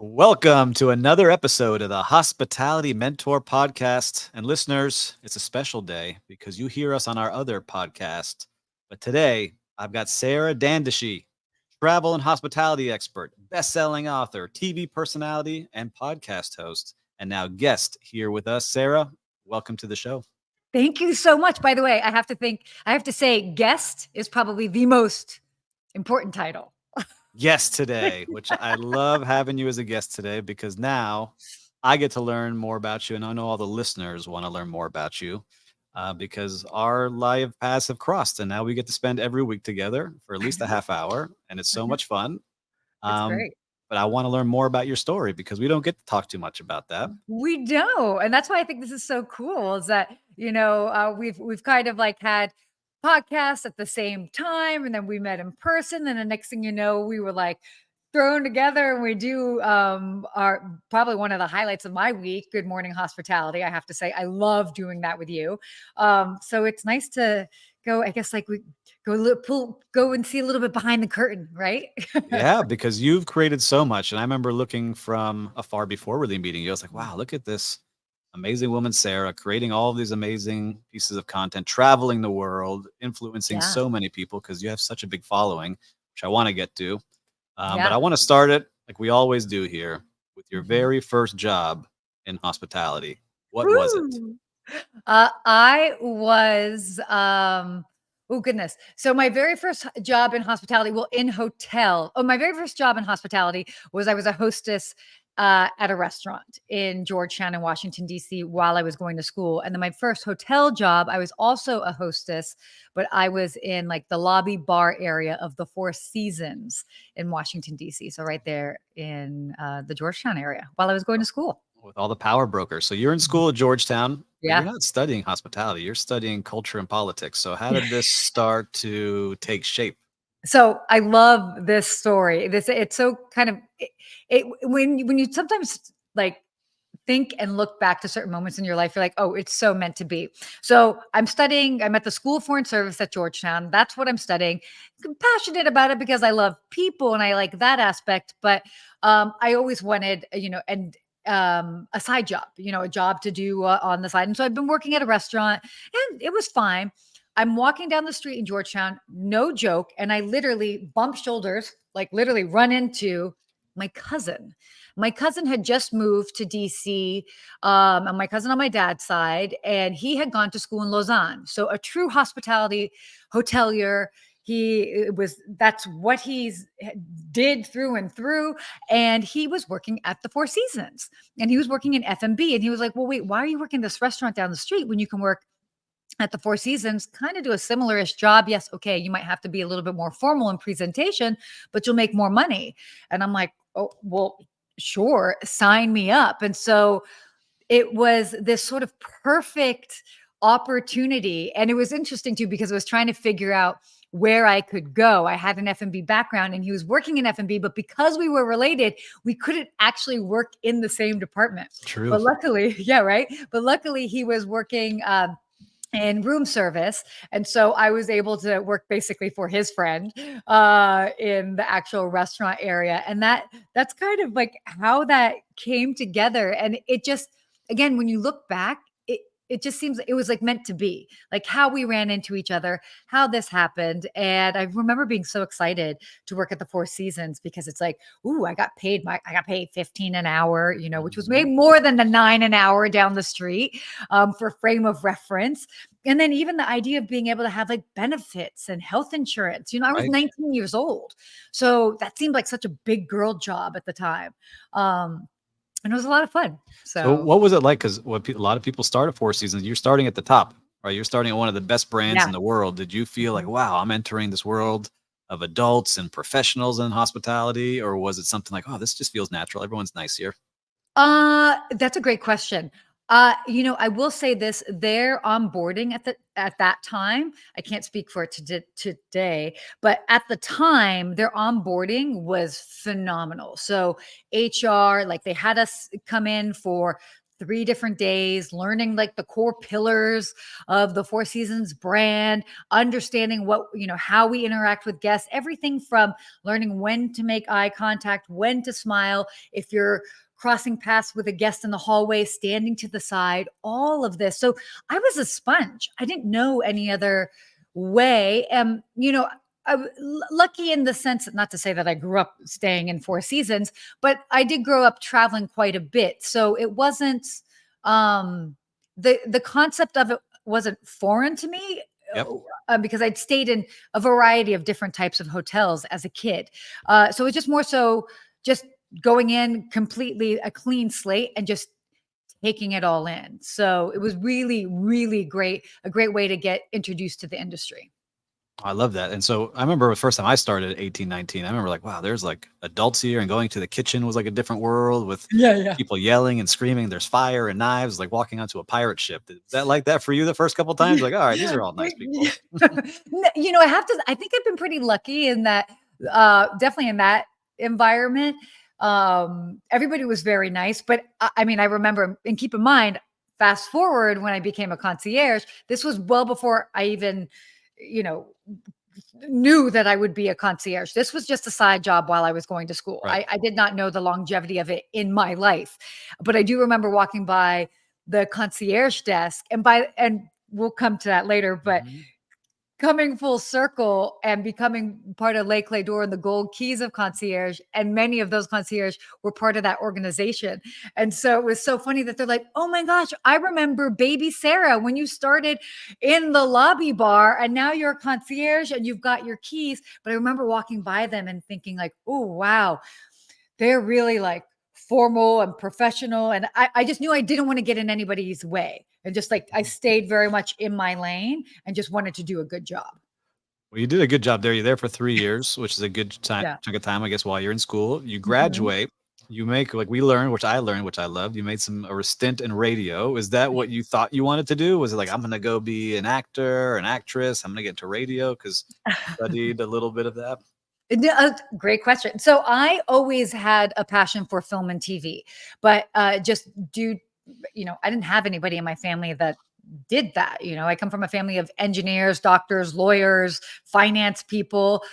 Welcome to another episode of the Hospitality Mentor Podcast. And listeners, it's a special day because you hear us on our other podcast. But today, I've got Sarah Dandashy, travel and hospitality expert, best-selling author, TV personality, and podcast host, and now guest here with us. Sarah, welcome to the show. Thank you so much. By the way, I have to say, guest is probably the most important title. Guest today, which I love having you as a guest today because now I get to learn more about you. And I know all the listeners want to learn more about you because our live paths have crossed. And now we get to spend every week together for at I least a know. half hour. And it's I so know. much fun. It's Um, great. but I want to learn more about your story because we don't get to talk too much about that. We don't, and that's why I think this is so cool. Is that we've kind of like had podcasts at the same time, and then we met in person, and the next thing you know, we were like thrown together, and we do our probably one of the highlights of my week. Good Morning Hospitality. I have to say, I love doing that with you. So it's nice to go. I guess like we go and see a little bit behind the curtain, right? Yeah, because you've created so much. And I remember looking from afar before really meeting you. I was like, wow, look at this amazing woman, Sarah, creating all of these amazing pieces of content, traveling the world, influencing Yeah, so many people because you have such a big following, which I want to get to. But yeah. I want to start it like we always do here with your Mhm. very first job in hospitality. What was it? Woo! I was, oh goodness. So my very first job in hospitality, well, in hotel. Oh, my very first job in hospitality was I was a hostess at a restaurant in Georgetown in Washington, D.C. while I was going to school. And then my first hotel job, I was also a hostess, but I was in like the lobby bar area of the Four Seasons in Washington, D.C. So right there in the Georgetown area while I was going to school. With all the power brokers. So you're in Mhm. school at Georgetown, but you're Yeah. not studying hospitality. You're studying culture and politics. So how did this start to take shape? So I love this story. It's so kind of when you sometimes like think and look back to certain moments in your life, you're like, oh, it's so meant to be. So I'm at the School of Foreign Service at Georgetown. That's what I'm studying. I'm passionate about it because I love people and I like that aspect. But I always wanted, a side job, a job to do on the side. And so I've been working at a restaurant and it was fine. I'm walking down the street in Georgetown, no joke, and I literally bump shoulders, like literally run into my cousin. My cousin had just moved to DC, and my cousin on my dad's side, and he had gone to school in Lausanne. So a true hospitality hotelier. That's what he's did through and through. And he was working at the Four Seasons and he was working in F&B. And he was like, well, wait, why are you working this restaurant down the street when you can work at the Four Seasons, kind of do a similar-ish job? Yes, okay, you might have to be a little bit more formal in presentation, but you'll make more money. And I'm like, oh, well, sure, sign me up. And so it was this sort of perfect opportunity. And it was interesting too, because I was trying to figure out where I could go. I had an F&B background and he was working in F&B, but because we were related, we couldn't actually work in the same department. True. But luckily, yeah, right. But luckily he was working in room service. And so I was able to work basically for his friend in the actual restaurant area. And that's kind of like how that came together. And it just, again, when you look back, it just seems it was like meant to be, like how we ran into each other, how this happened. And I remember being so excited to work at the Four Seasons because it's like, ooh, I got paid 15 an hour, which was way Mhm. more than the 9 an hour down the street, for frame of reference. And then even the idea of being able to have like benefits and health insurance. I was Right. 19 years old. So that seemed like such a big girl job at the time. And it was a lot of fun. So So what was it like? Because a lot of people start at Four Seasons. You're starting at the top, right? You're starting at one of the best brands yeah. in the world. Did you feel like, Mhm. wow, I'm entering this world of adults and professionals in hospitality? Or was it something like, oh, this just feels natural. Everyone's nice here. That's a great question. I will say this, their onboarding at that time, I can't speak for it today, but at the time, their onboarding was phenomenal. So HR, like they had us come in for 3 different days, learning like the core pillars of the Four Seasons brand, understanding what, how we interact with guests, everything from learning when to make eye contact, when to smile, if you're crossing paths with a guest in the hallway, standing to the side, all of this. So I was a sponge. I didn't know any other way. Lucky in the sense, not to say that I grew up staying in Four Seasons, but I did grow up traveling quite a bit. So it wasn't the concept of it wasn't foreign to me. Yep. Because I'd stayed in a variety of different types of hotels as a kid. So it was just more so just going in completely a clean slate and just taking it all in. So it was really, really great, a great way to get introduced to the industry. I love that. And so I remember the first time I started at 18, 19, I remember like, wow, there's like adults here, and going to the kitchen was like a different world with Yeah, yeah. people yelling and screaming. There's fire and knives, like walking onto a pirate ship. Is that like that for you the first couple of times? Like, all right, these are all nice people. I think I've been pretty lucky in that, definitely in that environment. Everybody was very nice, but I mean, I remember, and keep in mind, fast forward when I became a concierge, this was well before I even, you know, knew that I would be a concierge. This was just a side job while I was going to school. Right. I did not know the longevity of it in my life, but I do remember walking by the concierge desk, and we'll come to that later, but Mhm. coming full circle and becoming part of Lake Claydoor and the Gold Keys of Concierge. And many of those concierge were part of that organization. And so it was so funny that they're like, oh my gosh, I remember baby Sarah when you started in the lobby bar and now you're a concierge and you've got your keys. But I remember walking by them and thinking like, oh, wow, they're really like formal and professional. And I just knew I didn't want to get in anybody's way. And just like I stayed very much in my lane and just wanted to do a good job. Well, you did a good job there. You're there for 3 years, which is a good time Yeah. chunk of time, I guess, while you're in school. You Mhm. graduate, you make like we learned, which I learned, which I loved. You made a stint in radio. Is that what you thought you wanted to do? Was it like, I'm gonna go be an actor, an actress, I'm gonna get into radio because studied a little bit of that? Great question. So I always had a passion for film and TV, but just due, I didn't have anybody in my family that did that. I come from a family of engineers, doctors, lawyers, finance people,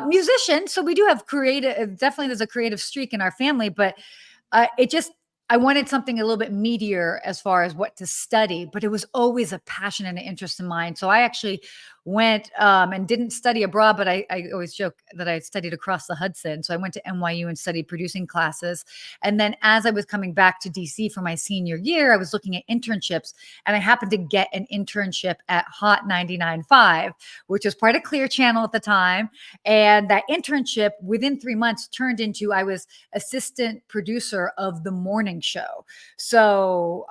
musicians. So we do have creative, definitely there's a creative streak in our family, but it just, I wanted something a little bit meatier as far as what to study, but it was always a passion and an interest in mine. So I actually went and didn't study abroad, but I always joke that I studied across the Hudson. So I went to NYU and studied producing classes. And then as I was coming back to DC for my senior year, I was looking at internships, and I happened to get an internship at Hot 99.5, which was part of Clear Channel at the time. And that internship within 3 months turned into, I was assistant producer of the morning show. So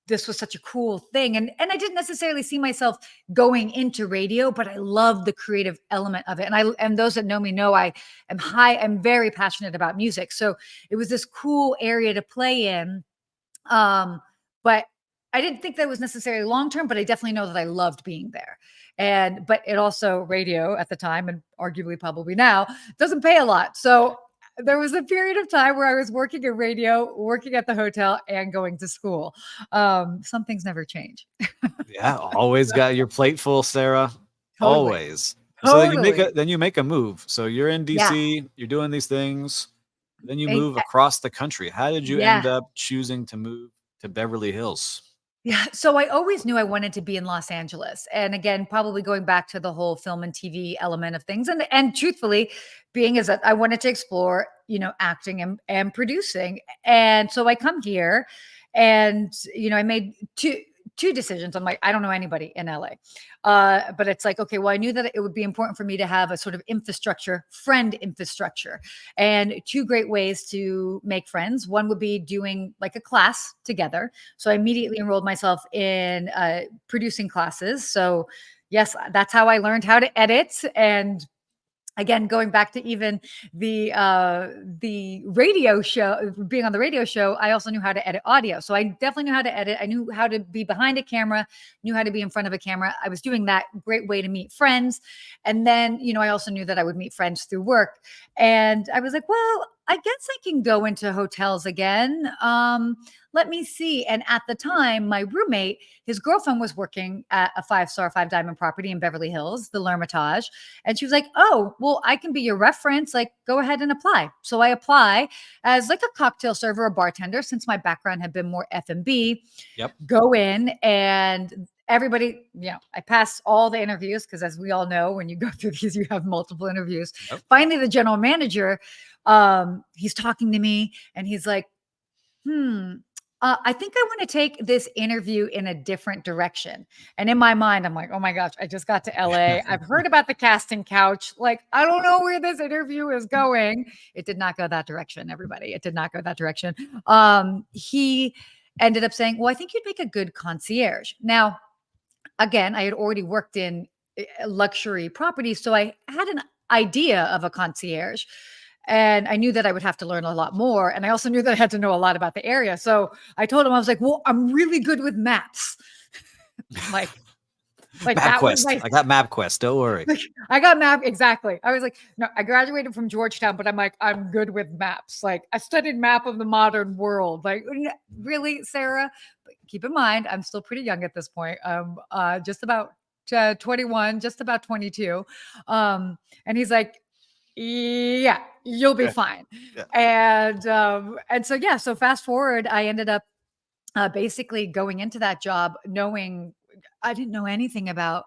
this was such a cool thing. And I didn't necessarily see myself going into radio, but I love the creative element of it. And those that know me know I'm very passionate about music. So it was this cool area to play in. But I didn't think that was necessarily long term, but I definitely know that I loved being there. But it also, radio at the time, and arguably probably now, doesn't pay a lot. So there was a period of time where I was working in radio, working at the hotel, and going to school. Some things never change. Yeah, always got your plate full, Sarah. Totally. Always. So Totally. then you make a move. So you're in Yeah. DC, you're doing these things, then you Eh, move across the country. How did you end yeah. up choosing to move to Beverly Hills? Yeah, so I always knew I wanted to be in Los Angeles. And again, probably going back to the whole film and TV element of things. And truthfully, being as that I wanted to explore, acting and producing. And so I come here and I made two decisions. I'm like, I don't know anybody in LA. But it's like, okay, well, I knew that it would be important for me to have a sort of friend infrastructure. And two great ways to make friends. One would be doing like a class together. So I immediately enrolled myself in producing classes. So yes, that's how I learned how to edit. And again, going back to even the radio show, being on the radio show, I also knew how to edit audio. So I definitely knew how to edit. I knew how to be behind a camera, knew how to be in front of a camera. I was doing that. Great way to meet friends. And then, I also knew that I would meet friends through work. And I was like, well, I guess I can go into hotels again. Let me see. And at the time, my roommate, his girlfriend was working at a 5-star, 5 diamond property in Beverly Hills, the L'Hermitage. And she was like, oh, well, I can be your reference. Like, go ahead and apply. So I apply as like a cocktail server or bartender, since my background had been more F&B. Yep. Go in, and everybody, I passed all the interviews, because as we all know, when you go through these, you have multiple interviews. Yep. Finally, the general manager, he's talking to me, and he's like, I think I want to take this interview in a different direction. And in my mind, I'm like, oh my gosh, I just got to LA. I've heard about the casting couch. Like, I don't know where this interview is going. It did not go that direction, everybody. It did not go that direction. He ended up saying, well, I think you'd make a good concierge. Now, again, I had already worked in luxury properties, so I had an idea of a concierge. And I knew that I would have to learn a lot more. And I also knew that I had to know a lot about the area. So I told him, I was like, well, I'm really good with maps. like that was MapQuest. I got MapQuest. Don't worry. I got map. Exactly. I was like, no, I graduated from Georgetown, but I'm like, I'm good with maps. Like, I studied map of the modern world. Like, really, Sarah? But keep in mind, I'm still pretty young at this point. Just about 21, just about 22. And he's like, yeah, you'll be fine. Yeah. And so, yeah, so fast forward, I ended up basically going into that job knowing I didn't know anything about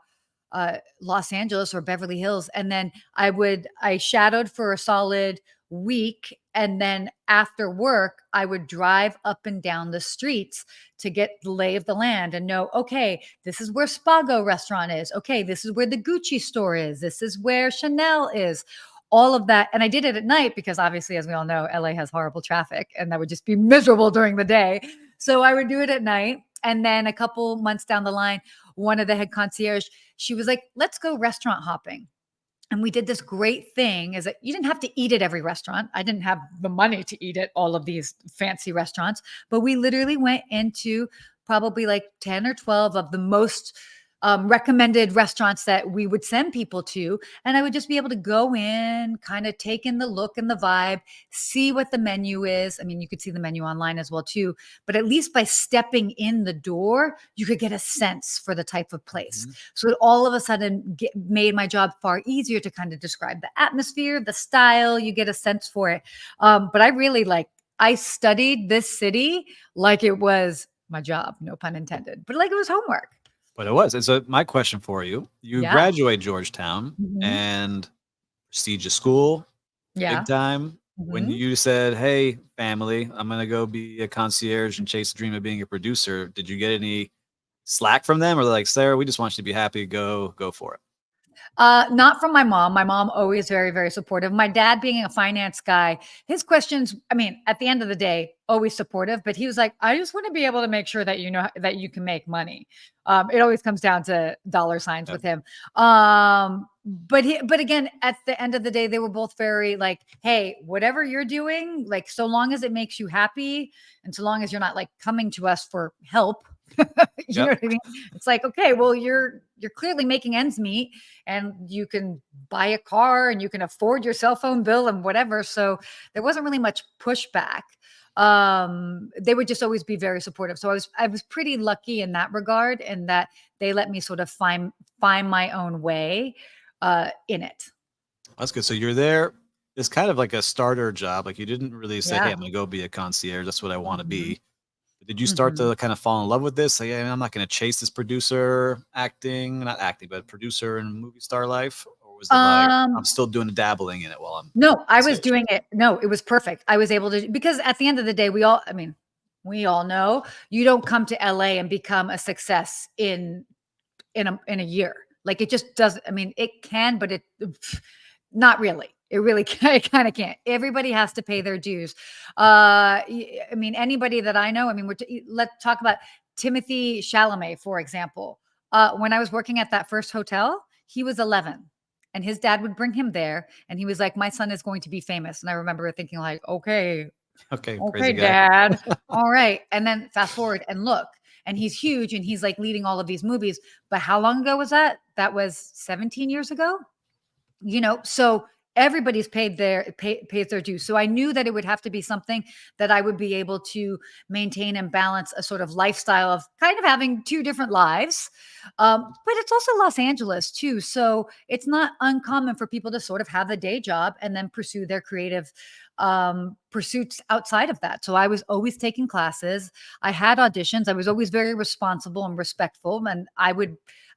Los Angeles or Beverly Hills. And then I shadowed for a solid week. And then after work, I would drive up and down the streets to get the lay of the land and know, okay, this is where Spago restaurant is. Okay, this is where the Gucci store is. This is where Chanel is. All of that. And I did it at night because obviously, as we all know, LA has horrible traffic and that would just be miserable during the day. So I would do it at night. And then a couple months down the line, one of the head concierge, she was like, let's go restaurant hopping. And we did this great thing is that you didn't have to eat at every restaurant. I didn't have the money to eat at all of these fancy restaurants, but we literally went into probably like 10 or 12 of the most recommended restaurants that we would send people to. And I would just be able to go in, kind of take in the look and the vibe, see what the menu is. I mean, you could see the menu online as well too, but at least by stepping in the door, you could get a sense for the type of place. Mhm. So it all of a sudden made my job far easier to kind of describe the atmosphere, the style, you get a sense for it. But I studied this city like it was my job, no pun intended, but like it was homework. But it was. And so my question for you, you Yeah. graduate Georgetown Mhm. and prestigious school, Yeah. big time. When Mhm. you said, hey, family, I'm going to go be a concierge and chase the dream of being a producer, did you get any slack from them? Or they're like, Sarah, we just want you to be happy. Go for it. Not from my mom. My mom always very, very supportive. My dad, being a finance guy, his questions, I mean, at the end of the day, always supportive, but he was like, I just want to be able to make sure that you know that you can make money. It always comes down to dollar signs Yep. with him. But again, at the end of the day, they were both very like, hey, whatever you're doing, like so long as it makes you happy and so long as you're not like coming to us for help. You know Yep. what I mean? It's like, okay, well, you're clearly making ends meet and you can buy a car and you can afford your cell phone bill and whatever. So there wasn't really much pushback. They would just always be very supportive. So I was pretty lucky in that regard, and that they let me sort of find my own way in it. That's good. So you're there. It's kind of like a starter job. Like you didn't really say, hey, Yeah. I'm going to go be a concierge. That's what I want to Mhm. be. Did you start Mhm. to kind of fall in love with this? Like, "Yeah, I'm not going to chase this producer acting, not acting, but producer and movie star life? Or was it like, I'm Um, still doing dabbling in it while I'm No, I was concierge? doing it. No, it was perfect. I was able to, because at the end of the day, I mean, we all know you don't come to LA and become a success in a year. Like it just doesn't. I mean, it can, but it not really. It really it kind of can't. Everybody has to pay their dues. I mean, anybody that I know. I mean, let's talk about Timothy Chalamet, for example. When I was working at that first hotel, he was 11. And his dad would bring him there, and he was like, "My son is going to be famous." And I remember thinking, like, Okay, okay, crazy guy. dad. All right. And then fast forward and look, and he's huge and he's like leading all of these movies. But how long ago was that? That was 17 years ago. So everybody's pays their dues. So I knew that it would have to be something that I would be able to maintain and balance a sort of lifestyle of kind of having two different lives. But it's also Los Angeles too. So it's not uncommon for people to sort of have a day job and then pursue their creative pursuits outside of that. So I was always taking classes. I had auditions. I was always very responsible and respectful. And I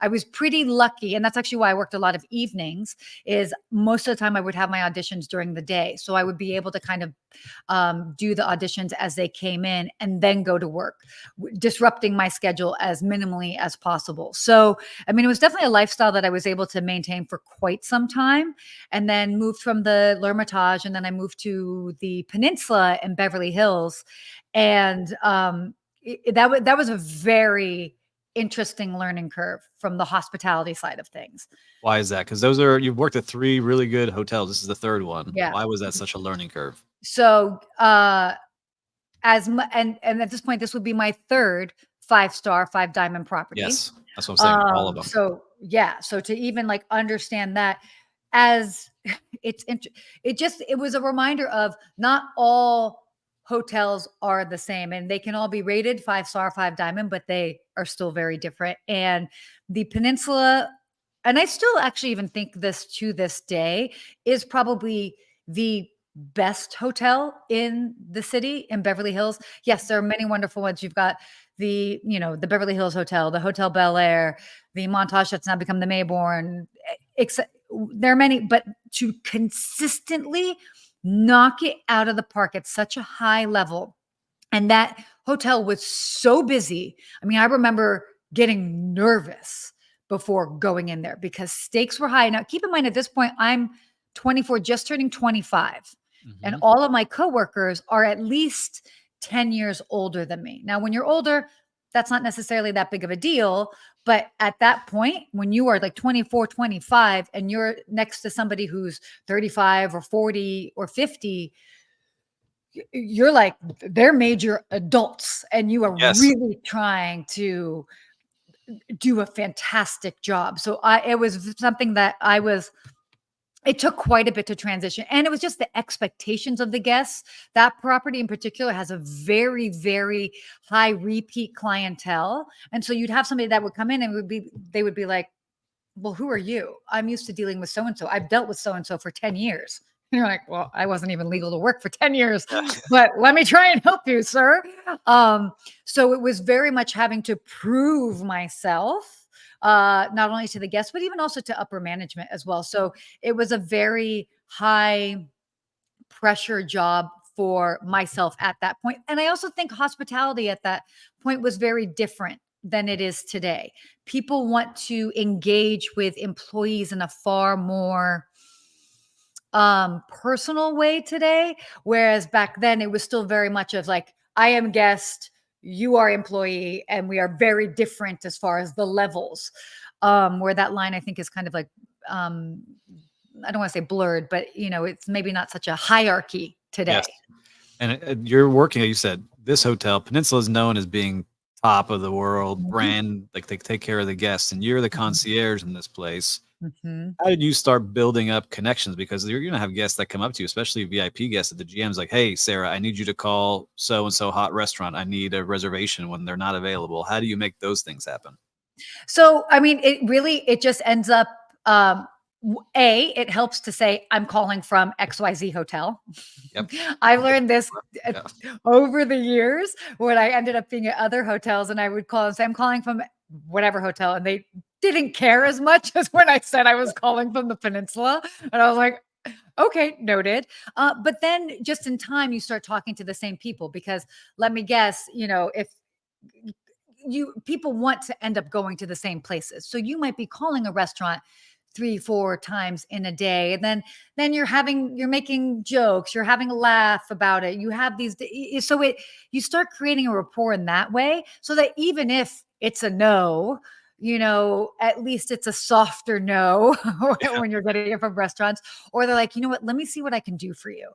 was pretty lucky. And that's actually why I worked a lot of evenings, is most of the time I would have my auditions during the day. So I would be able to kind of do the auditions as they came in and then go to work, disrupting my schedule as minimally as possible. So, I mean, it was definitely a lifestyle that I was able to maintain for quite some time, and then moved from the L'Hermitage, and then I moved to the Peninsula in Beverly Hills. And that was a very interesting learning curve from the hospitality side of things. Why is that? Because you've worked at 3 really good hotels. This is the 3rd one. Yeah. Why was that such a learning curve? So, and at this point, this would be my third 5-star, 5-diamond property. Yes, that's what I'm saying, all of them. So yeah, so to even like understand that, as it was a reminder of not all hotels are the same, and they can all be rated 5-star, 5-diamond, but they are still very different. And the Peninsula, and I still actually even think this to this day, is probably the best hotel in the city in Beverly Hills. Yes, there are many wonderful ones. You've got the Beverly Hills Hotel, the Hotel Bel Air, the Montage that's now become the Mayborn. There are many, but to consistently knock it out of the park at such a high level, and that hotel was so busy. I mean, I remember getting nervous before going in there because stakes were high. Now, keep in mind, at this point, I'm 24, just turning 25. And all of my coworkers are at least 10 years older than me. Now, when you're older, that's not necessarily that big of a deal. But at that point, when you are like 24, 25, and you're next to somebody who's 35 or 40 or 50, you're like, they're major adults, and you are Yes. really trying to do a fantastic job. So it was something that it took quite a bit to transition. And it was just the expectations of the guests. That property in particular has a very, very high repeat clientele. And so you'd have somebody that would come in and they would be like, well, who are you? I'm used to dealing with so-and-so. I've dealt with so-and-so for 10 years. And you're like, well, I wasn't even legal to work for 10 years, but let me try and help you, sir. So it was very much having to prove myself, not only to the guests, but even also to upper management as well. So it was a very high pressure job for myself at that point. And I also think hospitality at that point was very different than it is today. People want to engage with employees in a far more personal way today, whereas back then it was still very much of like, I am guest, you are employee, and we are very different as far as the levels. Where that line, I think, is kind of like, I don't want to say blurred, but it's maybe not such a hierarchy today. Yes. And you're working, you said, this hotel, Peninsula, is known as being top of the world brand, like they take care of the guests, and you're the concierge in this place. How did you start building up connections? Because you're going to have guests that come up to you, especially VIP guests, at the GM's like, hey, Sarah, I need you to call so-and-so hot restaurant. I need a reservation when they're not available. How do you make those things happen? So, I mean, it just ends up, it helps to say, I'm calling from XYZ hotel. Yep. I learned this over the years when I ended up being at other hotels, and I would call and say, I'm calling from whatever hotel. And they didn't care as much as when I said I was calling from the Peninsula. And I was like, okay, noted. But then just in time, you start talking to the same people, because let me guess, if people want to end up going to the same places. So you might be calling a restaurant 3-4 times in a day, and then you're making jokes, you're having a laugh about it. You have these, so you start creating a rapport in that way, so that even if it's a no, at least it's a softer no when you're getting it from restaurants, or they're like, you know what, let me see what I can do for you.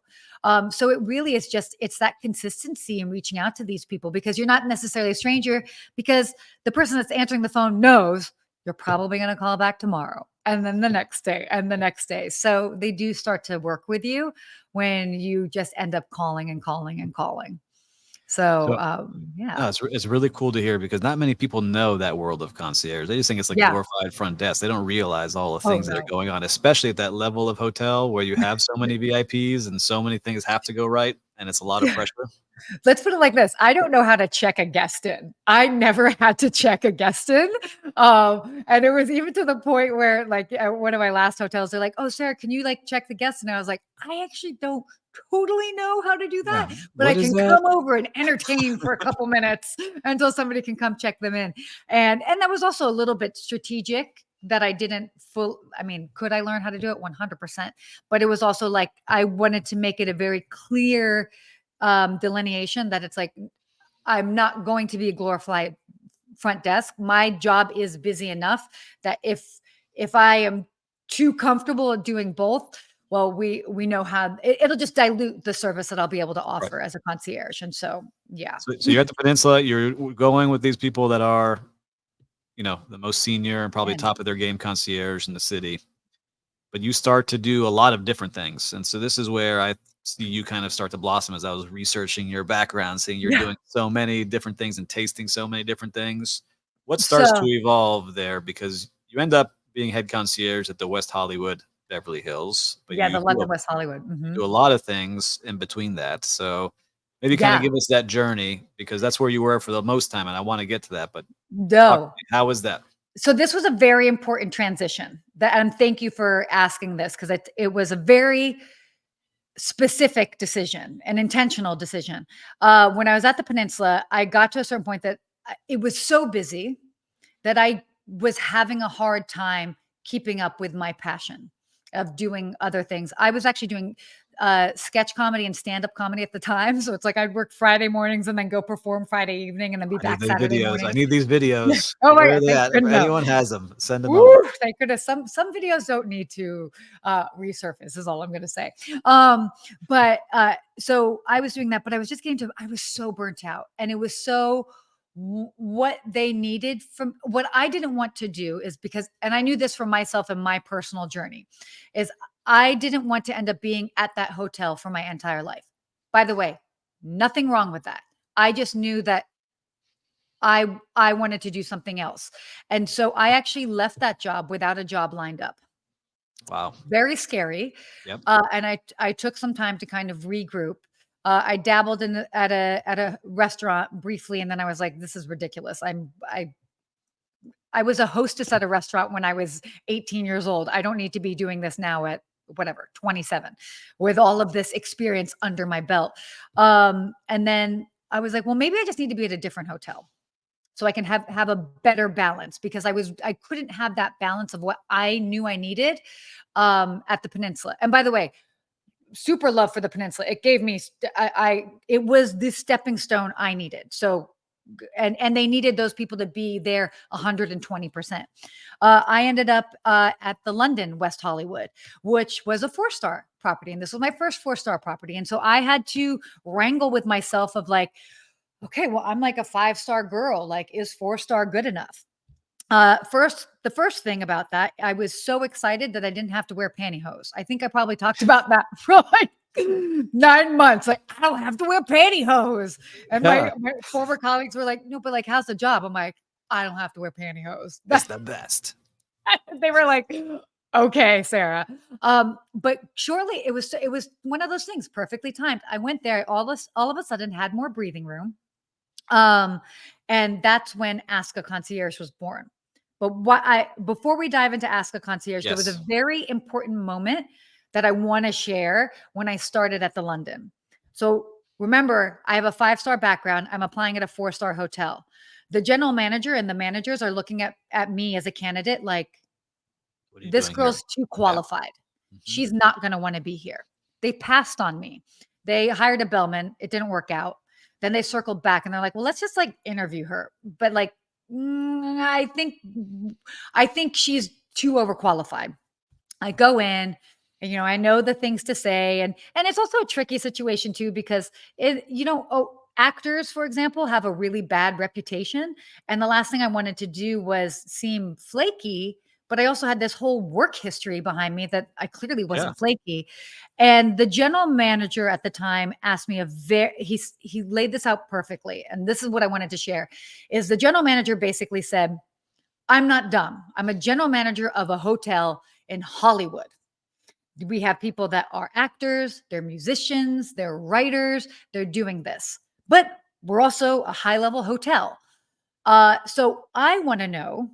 So it really is it's that consistency in reaching out to these people, because you're not necessarily a stranger, because the person that's answering the phone knows You're probably going to call back tomorrow. And then the next day and the next day. So they do start to work with you when you just end up calling and calling and calling. So, So yeah. no, it's really cool to hear because not many people know that world of concierge. They just think it's like Yeah. glorified front desk. They don't realize all the Oh, things that are no. going on, especially at that level of hotel where you have so many VIPs and so many things have to go right, and it's a lot of pressure. Let's put it like this. I don't know how to check a guest in. I never had to check a guest in. And it was even to the point where, like, at one of my last hotels, they're like, "Oh, Sarah, can you like check the guests?" And I was like, "I actually don't totally know how to do that, Yeah. but I What is can that? come over and entertain for a couple minutes until somebody can come check them in." And that was also a little bit strategic that I didn't full. I mean, could I learn how to do it? 100%. But it was also like I wanted to make it a very clear delineation that it's like I'm not going to be a glorified front desk. My job is busy enough that if I am too comfortable at doing both, well, we know how it'll just dilute the service that I'll be able to Right. offer as a concierge. And so, yeah, So you're at the peninsula, you're going with these people that are, the most senior and probably and top of their game concierge in the city. But you start to do a lot of different things. And so this is where I see you kind of start to blossom as I was researching your background, seeing you're yeah. doing so many different things and tasting so many different things. What starts to So evolve there? Because you end up being head concierge at the West Hollywood Beverly Hills, but yeah, the London West Hollywood. you do a lot of things in between that. So maybe kind of Yeah. give us that journey because that's where you were for the most time. And I want to get to that. But talk to No. me, how was that? So this was a very important transition. And thank you for asking this because it was a very specific decision, an intentional decision. When I was at the peninsula, I got to a certain point that it was so busy that I was having a hard time keeping up with my passion of doing other things. I was actually doing sketch comedy and stand-up comedy at the time. So it's like I'd work Friday mornings and then go perform Friday evening and then be I need back the Saturday videos. I morning. need these Yeah. videos. Oh my Where are God. they Thank at? If goodness. anyone has them, send them over. Woo, thank goodness. Some videos don't need to resurface. Is all I'm going to say. But so I was doing that, but I was just getting to. I was so burnt out, and it was so what they needed from what I didn't want to do is because, and I knew this for myself and my personal journey, is I didn't want to end up being at that hotel for my entire life. By the way, nothing wrong with that. I just knew that I wanted to do something else. And so I actually left that job without a job lined up. Wow. Very scary. Yep. And I took some time to kind of regroup. I dabbled at a restaurant briefly, and then I was like, "This is ridiculous." I was a hostess at a restaurant when I was 18 years old. I don't need to be doing this now at whatever 27, with all of this experience under my belt. And then I was like, "Well, maybe I just need to be at a different hotel." So I can have a better balance because I couldn't have that balance of what I knew I needed at the peninsula. And by the way, super love for the peninsula. It gave me it was the stepping stone I needed. So and they needed those people to be there 120%. I ended up at the London West Hollywood, which was a 4-star property, and this was my first 4-star property. And so I had to wrangle with myself of like, okay, well, I'm like a 5-star girl. Like, is 4-star good enough? The first thing about that, I was so excited that I didn't have to wear pantyhose. I think I probably talked about that for like 9 months. Like, I don't have to wear pantyhose. And Yeah. my former colleagues were like, no, but like, how's the job? I'm like, I don't have to wear pantyhose. It's the best. They were like, okay, Sarah. But surely it was one of those things perfectly timed. I went there, all of a sudden had more breathing room. Um, and that's when Ask a Concierge was born. But before we dive into Ask a Concierge, there was a Yes. very important moment that I want to share when I started at the London. So remember, I have a 5-star background. I'm applying at a 4-star hotel. The general manager and the managers are looking at me as a candidate like, What are you this doing here? girl's too Yeah. qualified. Mhm. She's not going to want to be here. They passed on me. They hired a bellman. It didn't work out. Then they circled back and they're like, well, let's just like interview her. But like, I think she's too overqualified. I go in, and, I know the things to say, and it's also a tricky situation too because actors, for example, have a really bad reputation. And the last thing I wanted to do was seem flaky, but I also had this whole work history behind me that I clearly Yeah. wasn't flaky. And the general manager at the time asked me he laid this out perfectly. And this is what I wanted to share is the general manager basically said, I'm not dumb. I'm a general manager of a hotel in Hollywood. We have people that are actors, they're musicians, they're writers, they're doing this. But we're also a high level hotel. So I want to know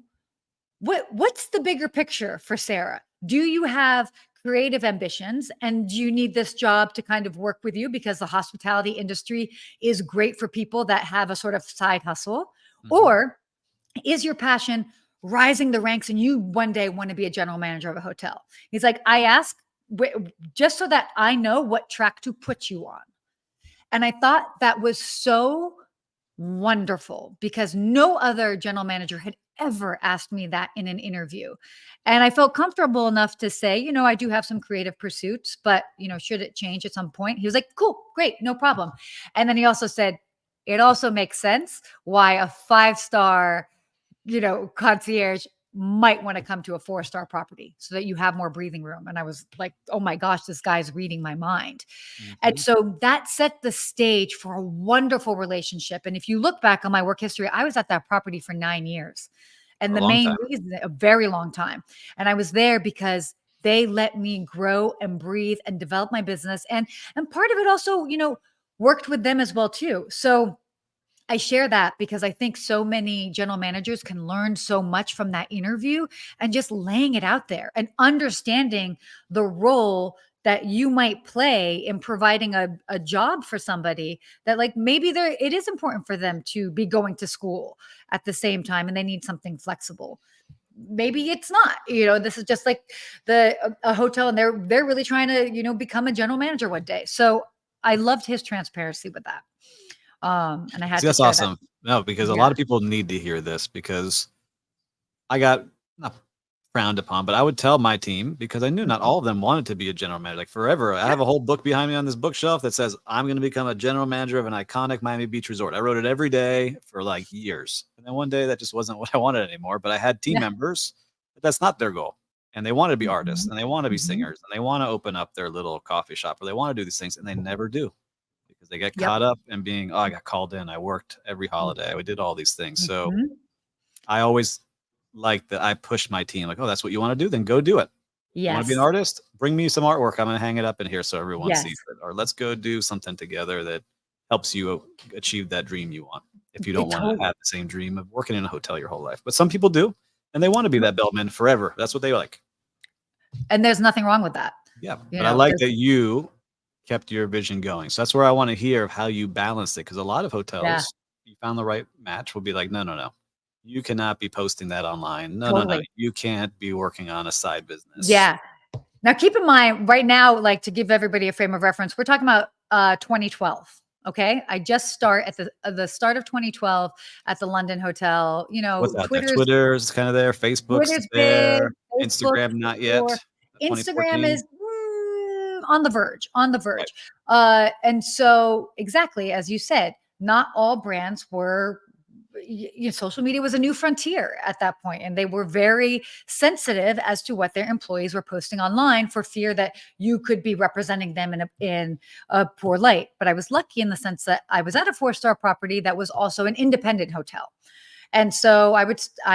what's the bigger picture for Sarah? Do you have creative ambitions and do you need this job to kind of work with you because the hospitality industry is great for people that have a sort of side hustle? Mhm. Or is your passion rising the ranks and you one day want to be a general manager of a hotel? He's like, I ask just so that I know what track to put you on. And I thought that was so wonderful because no other general manager had ever asked me that in an interview. And I felt comfortable enough to say, I do have some creative pursuits, but, should it change at some point? He was like, cool, great, no problem. And then he also said, it also makes sense why a 5-star concierge might want to come to a 4-star property so that you have more breathing room. And I was like, oh my gosh, this guy's reading my mind. And Mhm. so that set the stage for a wonderful relationship. And if you look back on my work history, I was at that property for 9 years. For And a the long main time. reason, a very long time. And I was there because they let me grow and breathe and develop my business. And part of it also, worked with them as well too. So I share that because I think so many general managers can learn so much from that interview and just laying it out there and understanding the role that you might play in providing a job for somebody that like maybe it is important for them to be going to school at the same time and they need something flexible. Maybe it's not, this is just like a hotel and they're really trying to, become a general manager one day. So I loved his transparency with that. And I had See, to that's share that. awesome. No, because a Yeah. lot of people need to hear this because I got not frowned upon, but I would tell my team because I knew not Mhm. all of them wanted to be a general manager. Like forever, I Yeah. have a whole book behind me on this bookshelf that says I'm going to become a general manager of an iconic Miami Beach resort. I wrote it every day for like years, and then one day that just wasn't what I wanted anymore. But I had team Yeah. members, but that's not their goal, and they want to be artists, Mhm. and they want to be Mhm. singers, and they want to open up their little coffee shop, or they want to do these things, and they never do because they get Yep. caught up in being, oh, I got called in, I worked every holiday, I did all these things. So Mhm. I always like that I push my team, like, "Oh, that's what you wanna do? Then go do it. You wanna be an Yes. artist? Bring me some artwork. I'm gonna hang it up in here so everyone sees Yes. it." Or, "Let's go do something together that helps you achieve that dream you want." If you don't It wanna totally. have the same dream of working in a hotel your whole life. But some people do, and they wanna be that bellman forever. That's what they like. And there's nothing wrong with that. Yeah, but I like There's that you kept your vision going. So that's where I wanna hear of how you balanced it, because a lot of yeah, hotels, you found the right match, will be like, "No, no, no. You cannot be posting that online. No, no, no. totally. You can't be working on a side business." Yeah. Now keep in mind right now, like to give everybody a frame of reference, we're talking about 2012. Okay. I just start at the start of 2012 at the London Hotel. What's out there? Twitter's Twitter's kinda there, Facebook's Twitter's big, there, Facebook Instagram for not sure. yet, Instagram 2014. is on the verge, on the Right. verge. And so, exactly as you said, not all brands were. Social media was a new frontier at that point, and they were very sensitive as to what their employees were posting online for fear that you could be representing them in a poor light. But I was lucky in the sense that I was at a 4-star property that was also an independent hotel. And so I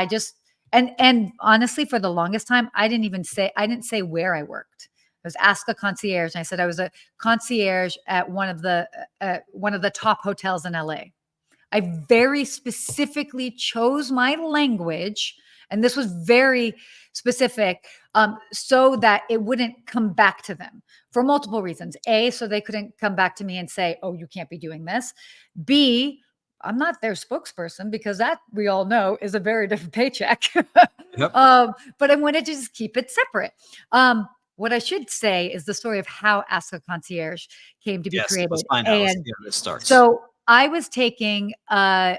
just, and honestly, for the longest time, I didn't say where I worked. I was ask a concierge, and I said I was a concierge at one of the top hotels in LA. I very specifically chose my language, and this was very specific, so that it wouldn't come back to them for multiple reasons. A, so they couldn't come back to me and say, "Oh, you can't be doing this." B, I'm not their spokesperson because that we all know is a very different paycheck. Yep. But I wanted to just keep it separate. What I should say is the story of how Ask a Concierge came to be Yes, let's created. find out. Let's And see how this starts. so I was taking an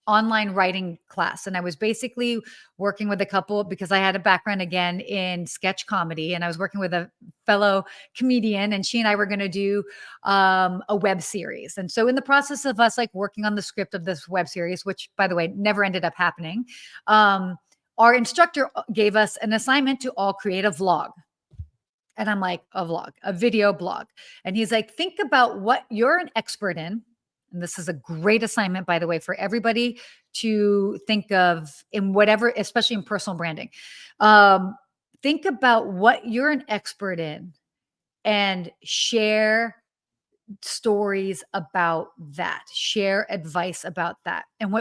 online writing class. And I was basically working with a couple because I had a background again in sketch comedy. And I was working with a fellow comedian, and she and I were going to do a web series. And so, in the process of us like working on the script of this web series, which by the way, never ended up happening, our instructor gave us an assignment to all create a vlog. And I'm like, a vlog, a video blog. And he's like, think about what you're an expert in. And this is a great assignment, by the way, for everybody to think of in whatever, especially in personal branding. Think about what you're an expert in and share stories about that, share advice about that. And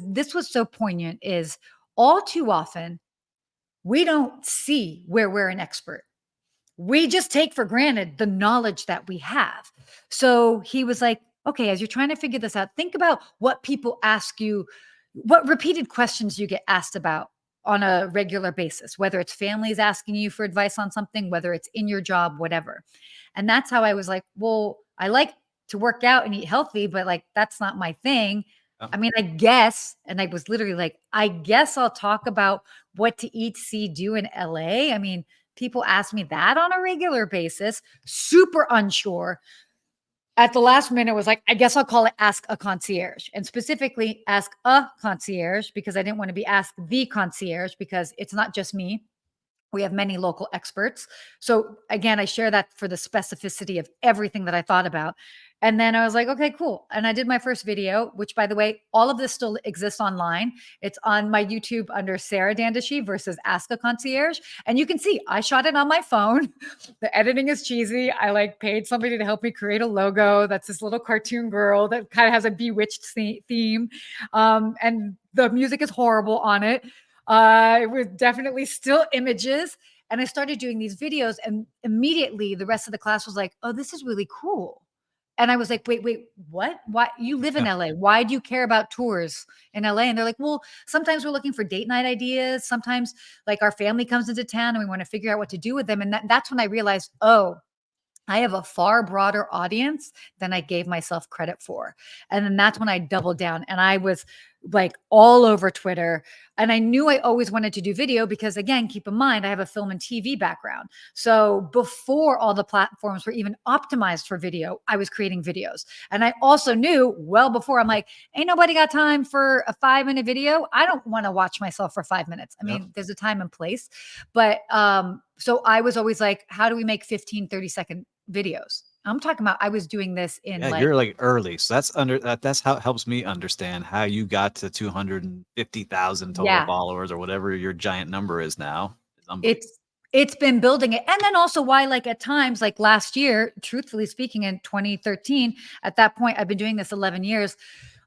this was so poignant is all too often we don't see where we're an expert. We just take for granted the knowledge that we have. So he was like, okay, as you're trying to figure this out, think about what people ask you, what repeated questions you get asked about on a regular basis, whether it's families asking you for advice on something, whether it's in your job, whatever. And that's how I was like, well, I like to work out and eat healthy, but like, that's not my thing. I mean, I guess, and I was literally like, I guess I'll talk about what to eat, see, do in LA. I mean, people ask me that on a regular basis, super unsure. At the last minute was like, I guess I'll call it Ask a Concierge, and specifically Ask a Concierge because I didn't want to be Ask the Concierge because it's not just me. We have many local experts. So again, I share that for the specificity of everything that I thought about. And then I was like, okay, cool. And I did my first video, which by the way, all of this still exists online. It's on my YouTube under Sarah Dandashy versus Ask a Concierge. And you can see I shot it on my phone. The editing is cheesy. I like paid somebody to help me create a logo. That's this little cartoon girl that kind of has a bewitched theme. And the music is horrible on it. It was definitely still images. And I started doing these videos, and immediately the rest of the class was like, oh, this is really cool. And I was like, wait, what? Why you live in LA? Why do you care about tours in LA? And they're like, well, sometimes we're looking for date night ideas. Sometimes like our family comes into town and we want to figure out what to do with them. And that's when I realized, oh, I have a far broader audience than I gave myself credit for. And then that's when I doubled down and I was like all over Twitter. And I knew I always wanted to do video because, again, keep in mind, I have a film and TV background. So before all the platforms were even optimized for video, I was creating videos. And I also knew well before, I'm like, ain't nobody got time for a 5-minute video. I don't want to watch myself for 5 minutes. I mean, there's a time and place. But so I was always like, how do we make 15, 30-second videos? I'm talking about I was doing this in You're like early. So that's how it helps me understand how you got to 250,000 total yeah, followers or whatever your giant number is now. It's unbelievable. it's been building it. And then also why like at times like last year, truthfully speaking, in 2013, at that point I've been doing this 11 years,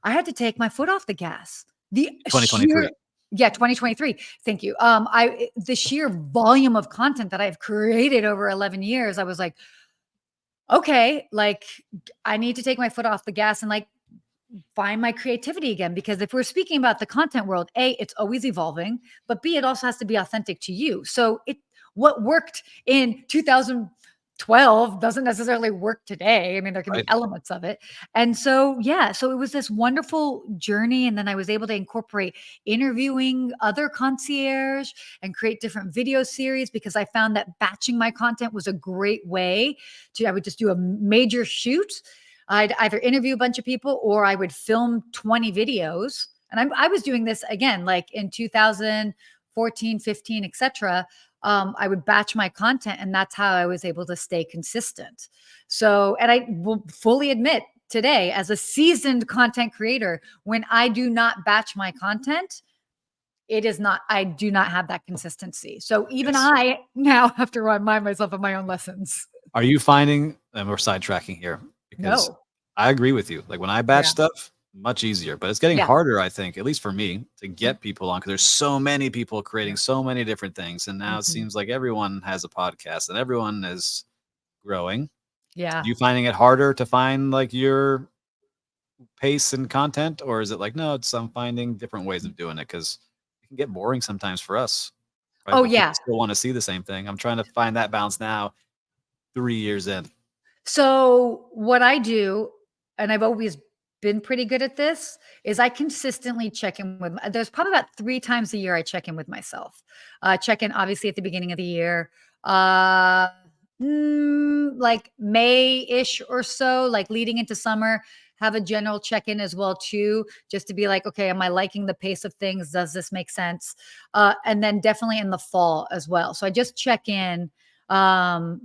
I had to take my foot off the gas. The 2023. Yeah, 2023. Thank you. The sheer volume of content that I've created over 11 years, I was like, okay, like I need to take my foot off the gas and like find my creativity again. Because if we're speaking about the content world, A, it's always evolving, but B, it also has to be authentic to you. So what worked in 2012 doesn't necessarily work today. I mean, there can be elements of it. And so, yeah, so it was this wonderful journey. And then I was able to incorporate interviewing other concierge and create different video series because I found that batching my content was a great way I would just do a major shoot. I'd either interview a bunch of people or I would film 20 videos. And I was doing this again, like in 2014, 15, etc. I would batch my content, and that's how I was able to stay consistent. So, and I will fully admit today, as a seasoned content creator, when I do not batch my content, I do not have that consistency. So even I now have to remind myself of my own lessons. Are you finding, and we're sidetracking here because No. I agree with you. Like when I batch stuff, much easier, but it's getting harder, I think, at least for me, to get people on because there's so many people creating so many different things. And now it seems like everyone has a podcast and everyone is growing. Yeah. You finding it harder to find like your pace and content, or is it like, no, I'm finding different ways of doing it because it can get boring sometimes for us. Right? Oh, But people yeah. still want to see the same thing. I'm trying to find that balance now, 3 years in. So what I do, and I've always been pretty good at this is I consistently check in with there's probably about 3 times a year I check in with myself. Check in obviously at the beginning of the year. Uh, like May-ish or so, like leading into summer, have a general check-in as well too, just to be like, okay, am I liking the pace of things? Does this make sense? And then definitely in the fall as well. So I just check in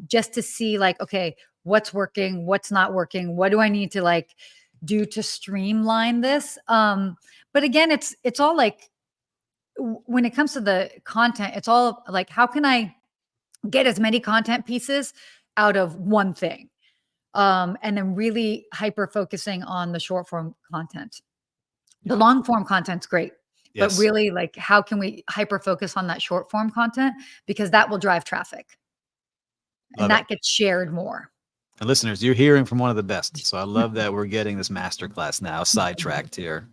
just to see like, okay, what's working, what's not working, what do I need to like do to streamline this. But again, it's all like when it comes to the content, it's all like how can I get as many content pieces out of one thing, and then really hyper focusing on the short form content. The Yeah. long form content's great, but Yes. really like how can we hyper focus on that short form content, because that will drive traffic and Love it. that gets shared more. And listeners, you're hearing from one of the best. So I love that we're getting this masterclass now, sidetracked here.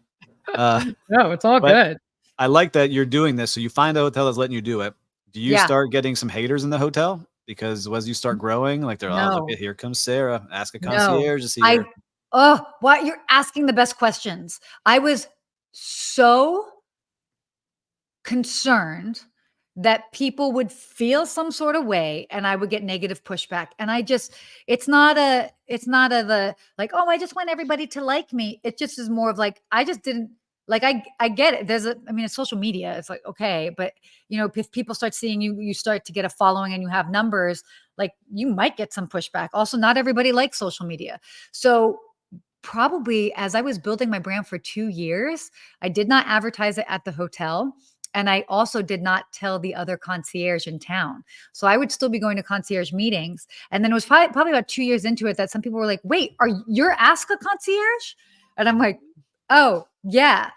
Uh, No, it's all but good. I like that you're doing this. So you find a hotel that's letting you do it. Do you Yeah. start getting some haters in the hotel? Because as you start growing, like they're, oh, look No. at, here comes Sarah. Ask a No. concierge is I here. oh, what you're asking the best questions. I was so concerned that people would feel some sort of way and I would get negative pushback. And I just it's not a the like, oh, I just want everybody to like me. It just is more of like I just didn't like I get it. I mean, it's social media. It's like, okay, but if people start seeing you, you start to get a following and you have numbers, like you might get some pushback. Also, not everybody likes social media. So probably as I was building my brand for 2 years, I did not advertise it at the hotel. And I also did not tell the other concierge in town. So I would still be going to concierge meetings. And then it was probably about 2 years into it that some people were like, wait, are you're Ask a Concierge? And I'm like, oh, yeah.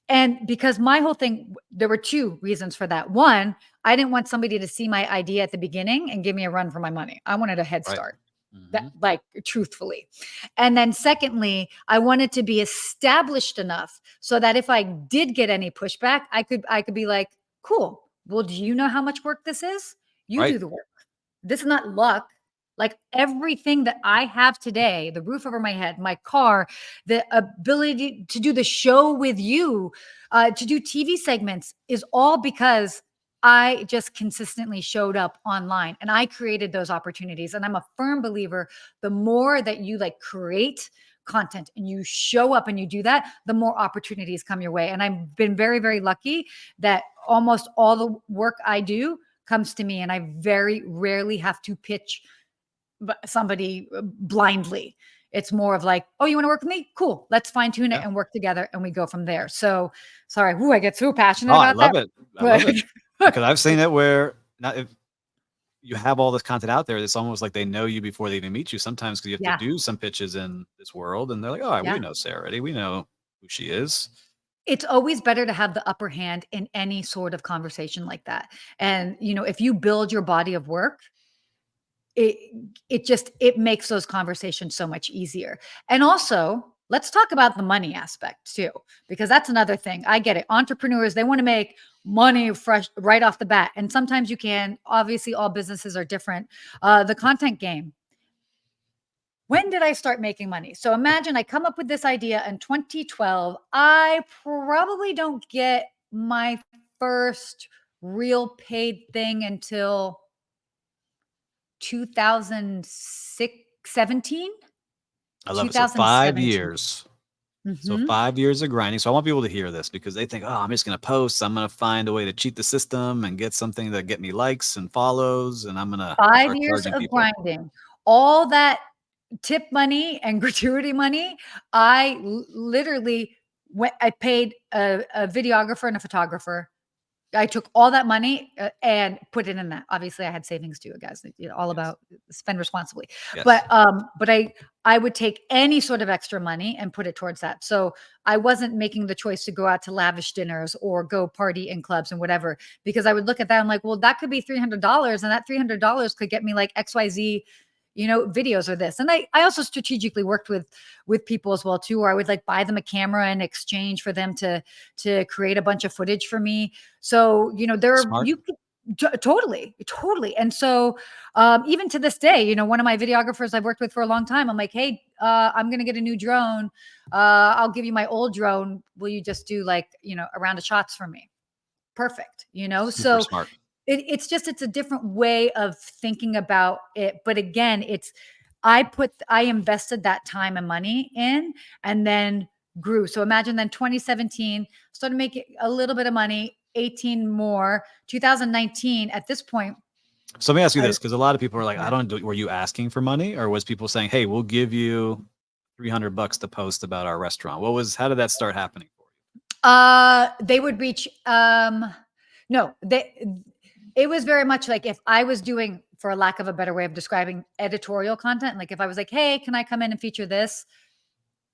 And because my whole thing, there were 2 reasons for that. One, I didn't want somebody to see my idea at the beginning and give me a run for my money. I wanted a head Right. start. That Mhm. like truthfully. And then secondly, I wanted to be established enough so that if I did get any pushback, I could be like, cool. Well, do you know how much work this is? You Right. do the work. This is not luck. Like everything that I have today, the roof over my head, my car, the ability to do the show with you, to do TV segments is all because I just consistently showed up online and I created those opportunities. And I'm a firm believer the more that you like create content and you show up and you do that, the more opportunities come your way. And I've been very, very lucky that almost all the work I do comes to me and I very rarely have to pitch somebody blindly. It's more of like, oh, you want to work with me? Cool. Let's fine tune it Yeah. and work together. And we go from there. So sorry. Ooh, I get so passionate Oh, I about that. love it. I But love it. Because I've seen it where not if you have all this content out there, it's almost like they know you before they even meet you sometimes because you have to yeah, do some pitches in this world and they're like, oh, we yeah. know Sarah already. We know who she is. It's always better to have the upper hand in any sort of conversation like that. And, if you build your body of work, it it makes those conversations so much easier. And also, let's talk about the money aspect too, because that's another thing. I get it. Entrepreneurs, they want to make money fresh right off the bat. And sometimes you can. Obviously, all businesses are different. The content game. When did I start making money? So imagine I come up with this idea in 2012. I probably don't get my first real paid thing until 2006, 17, I love it. So 2017. 5 years. So Mhm. 5 years of grinding. So I want people to hear this because they think, oh, I'm just going to post. I'm going to find a way to cheat the system and get something to get me likes and follows. And I'm going to 5 start years charging of people. grinding. All that tip money and gratuity money, I literally I paid a videographer and a photographer. I took all that money and put it in that. Obviously, I had savings too, guys. All Yes. about spend responsibly. Yes. But I would take any sort of extra money and put it towards that. So I wasn't making the choice to go out to lavish dinners or go party in clubs and whatever, because I would look at that and like, well, that could be $300, and that $300 could get me like XYZ, videos or this. And I also strategically worked with people as well too, where I would like buy them a camera in exchange for them to create a bunch of footage for me. So, Smart. Totally, totally. And so, even to this day, one of my videographers I've worked with for a long time, I'm like, hey, I'm gonna get a new drone. I'll give you my old drone. Will you just do like, a round of shots for me? Perfect. Super So smart. it's a different way of thinking about it. But again, I invested that time and money in, and then grew. So imagine then 2017 started making a little bit of money, 18 more, 2019 at this point. So let me ask you I, this, because a lot of people are like, I yeah. don't do, were you asking for money, or was people saying, hey, we'll give you $300 to post about our restaurant? How did that start happening for you? They would reach, no, it was very much like if I was doing, for a lack of a better way of describing, editorial content, like if I was like, hey, can I come in and feature this?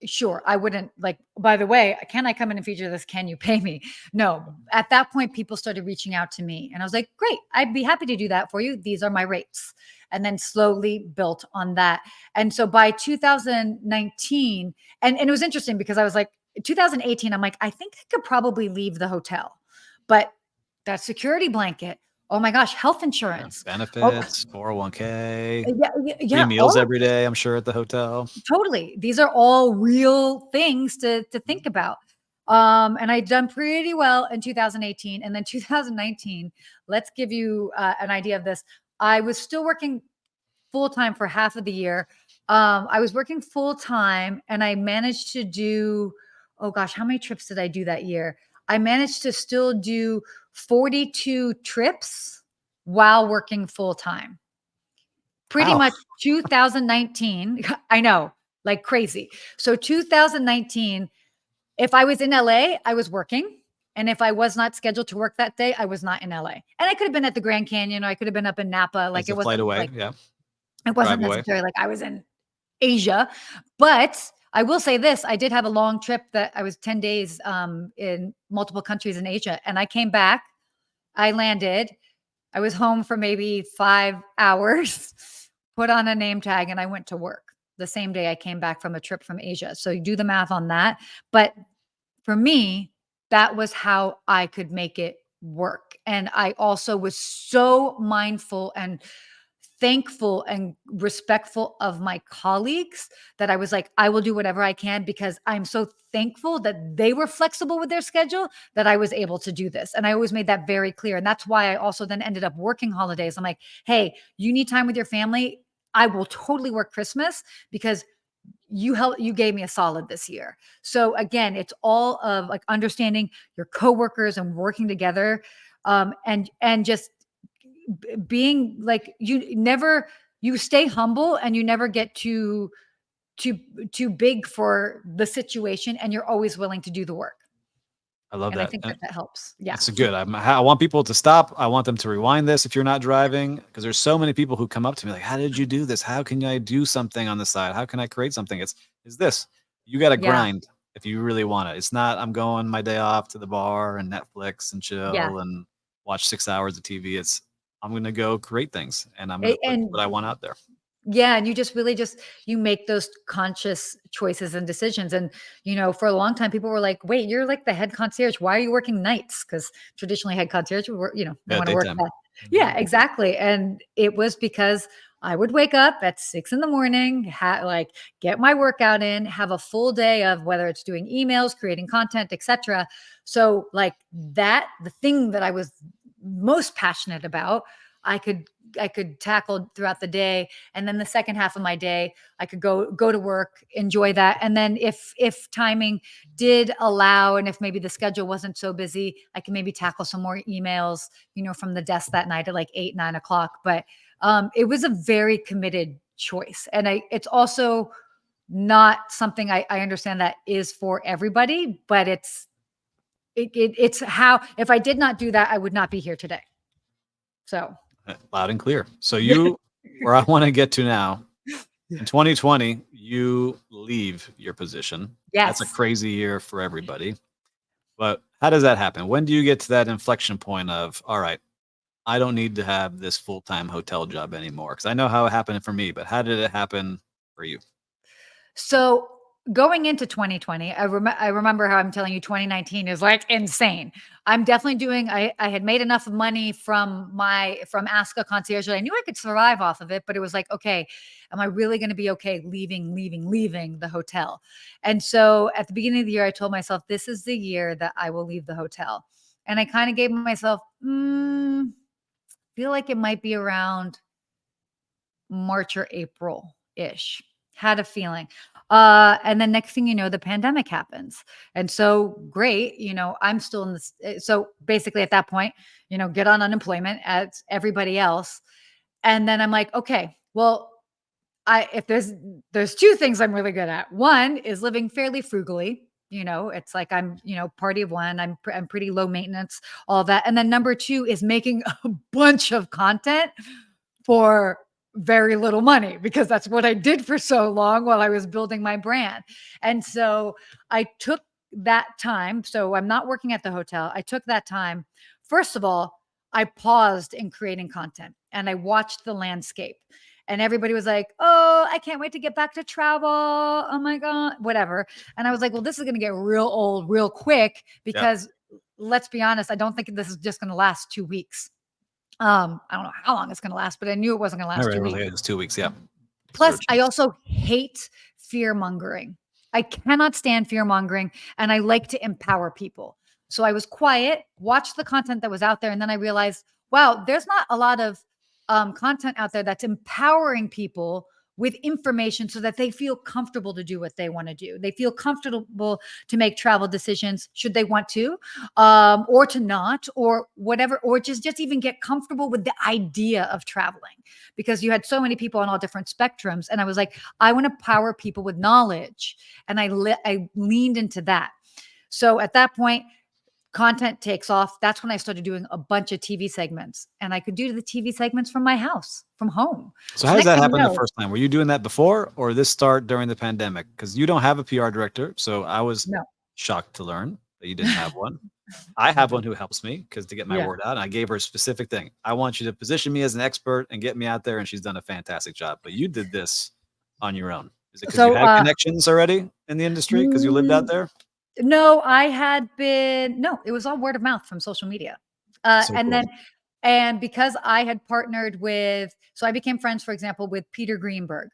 Sure. I wouldn't like, by the way, can I come in and feature this? Can you pay me? No. At that point, people started reaching out to me and I was like, great, I'd be happy to do that for you. These are my rates. And then slowly built on that. And so by 2019, and it was interesting because I was like, 2018, I'm like, I think I could probably leave the hotel, but that security blanket, oh my gosh, health Yeah. insurance. Oh, Benefits, 401k, yeah, yeah, free yeah, meals all of every day, I'm sure, at the hotel. totally. These are all real things to think about. And I'd done pretty well in 2018. And then 2019, let's give you an idea of this. I was still working full time for half of the year. I was working full time and I managed to do, oh gosh, how many trips did I do that year? I managed to still do 42 trips while working full time. Pretty Wow. much 2019. I know, like crazy. So 2019, if I was in LA, I was working. And if I was not scheduled to work that day, I was not in LA. And I could have been at the Grand Canyon, or I could have been up in Napa. Like That's a flight away. Yeah. it Drive wasn't away. necessarily like I was in Asia. But I will say this, I did have a long trip that I was 10 days in multiple countries in Asia. And I came back, I landed, I was home for maybe 5 hours, put on a name tag, and I went to work the same day I came back from a trip from Asia. So you do the math on that. But for me, that was how I could make it work. And I also was so mindful and thankful and respectful of my colleagues that I was like, I will do whatever I can because I'm so thankful that they were flexible with their schedule that I was able to do this. And I always made that very clear. And that's why I also then ended up working holidays. I'm like, hey, you need time with your family. I will totally work Christmas because you gave me a solid this year. So again, it's all of like understanding your coworkers and working together, and just being like you stay humble and you never get too too big for the situation, and you're always willing to do the work. I love And I that. think that that helps. Yeah. It's good. I want people to stop. I want them to rewind this if you're not driving, because there's so many people who come up to me like, "How did you do this? How can I do something on the side? How can I create something?" Is this. You got to Yeah. grind if you really want it. It's not I'm going my day off to the bar and Netflix and Yeah. chill and watch 6 hours of TV. It's I'm going to go create things and I'm going to put And what I want out there. yeah, and you just really just you make those conscious choices and decisions. And for a long time, people were like, "Wait, you're like the head concierge. Why are you working nights?" Because traditionally, head concierge would work. They Yeah, want to work daytime. that. Mhm. Yeah, exactly. And it was because I would wake up at 6 in the morning, like get my workout in, have a full day of whether it's doing emails, creating content, etc. So like that, the thing that I was most passionate about, I could I could tackle throughout the day, and then the second half of my day I could go to work, enjoy that. And then if timing did allow, and if maybe the schedule wasn't so busy, I can maybe tackle some more emails from the desk that night at like 8, 9 o'clock. But it was a very committed choice, and it's also not something I understand that is for everybody, but it's how, if I did not do that, I would not be here today. So Loud and clear. So yeah. where I want to get to now, in 2020, you leave your position. That's a Yes. crazy year for everybody. But how does that happen? When do you get to that inflection point of, all right, I don't need to have this full-time hotel job anymore? Because I know how it happened for me, but how did it happen for you? So going into 2020, I remember how I'm telling you 2019 is like insane. I'm definitely doing I had made enough money from Ask a Concierge that I knew I could survive off of it, but it was like, okay, am I really going to be okay leaving the hotel? And so at the beginning of the year, I told myself, this is the year that I will leave the hotel. And I kind of gave myself, feel like it might be around March or April ish. Had a feeling. And then next thing you know, the pandemic happens. And so great, I'm still in this. So basically at that point, get on unemployment as everybody else. And then I'm like, okay, well, if there's two things I'm really good at. One is living fairly frugally. It's like I'm, party of one. I'm pretty low maintenance, all that. And then number two is making a bunch of content for very little money because that's what I did for so long while I was building my brand. And so I took that time. So I'm not working at the hotel. I took that time. First of all, I paused in creating content and I watched the landscape. And everybody was like, oh, I can't wait to get back to travel. Oh my God, whatever. And I was like, well, this is going to get real old real quick Yeah. because let's be honest, I don't think this is just going to last 2 weeks. I don't know how long it's going to last, but I knew it wasn't going to I last read 2 weeks. it was 2 weeks. Yeah. Zero Plus, I chance. also hate fear mongering. I cannot stand fear mongering, and I like to empower people. So I was quiet, watched the content that was out there, and then I realized, wow, there's not a lot of content out there that's empowering people with information so that they feel comfortable to do what they want to do. They feel comfortable to make travel decisions should they want to, or to not, or whatever, or just even get comfortable with the idea of traveling because you had so many people on all different spectrums. And I was like, I want to empower people with knowledge. And I leaned into that. So at that point, content takes off. That's when I started doing a bunch of TV segments. And I could do the TV segments from my house, from home. So how So does next that thing you happen the know, first time? Were you doing that before or this start during the pandemic? Because you don't have a PR director. So I was no. shocked to learn that you didn't have one. I have one who helps me because to get my Yeah. word out. And I gave her a specific thing. I want you to position me as an expert and get me out there. And she's done a fantastic job. But you did this on your own. Is it because you So, had connections already in the industry because you lived out mm, there? no, no, it was all word of mouth from social media. So And cool. then, and because I had partnered with, so I became friends, for example, with Peter Greenberg.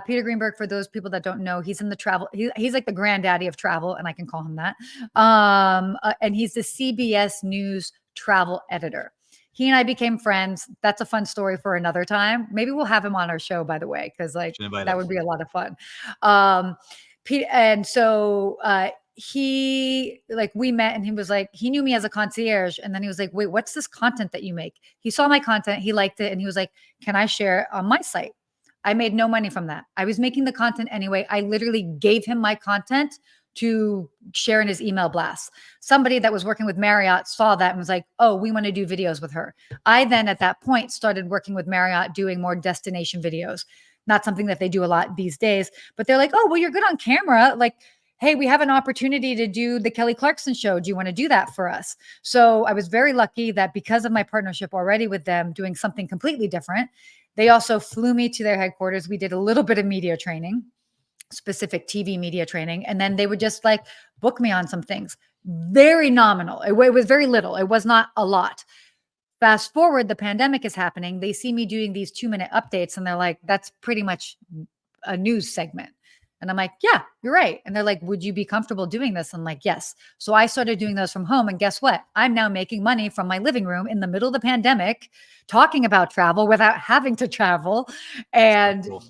Peter Greenberg, for those people that don't know, he's in the travel. He's like the granddaddy of travel, and I can call him that. And he's the CBS News travel editor. He and I became friends. That's a fun story for another time. Maybe we'll have him on our show, by the way, because like Should invite that him. would be a lot of fun. Pete, and so he like we met, and he was like he knew me as a concierge, and then he was like, "Wait, what's this content that you make?" He saw my content, he liked it, and he was like, "Can I share it on my site?" I made no money from that. I was making the content anyway. I literally gave him my content to share in his email blast. Somebody that was working with Marriott saw that and was like, oh, we want to do videos with her. I then at that point started working with Marriott doing more destination videos. Not something that they do a lot these days, but they're like, oh, well, you're good on camera. Like, hey, we have an opportunity to do the Kelly Clarkson show. Do you want to do that for us? So I was very lucky that because of my partnership already with them doing something completely different, they also flew me to their headquarters. We did a little bit of media training, specific TV media training, and then they would just like book me on some things. Very nominal. It was very little. It was not a lot. Fast forward, the pandemic is happening. They see me doing these 2-minute updates and they're like, that's pretty much a news segment. And I'm like, yeah, you're right. And they're like, would you be comfortable doing this? I'm like, yes. So I started doing those from home. And guess what? I'm now making money from my living room in the middle of the pandemic, talking about travel without having to travel. So And cool.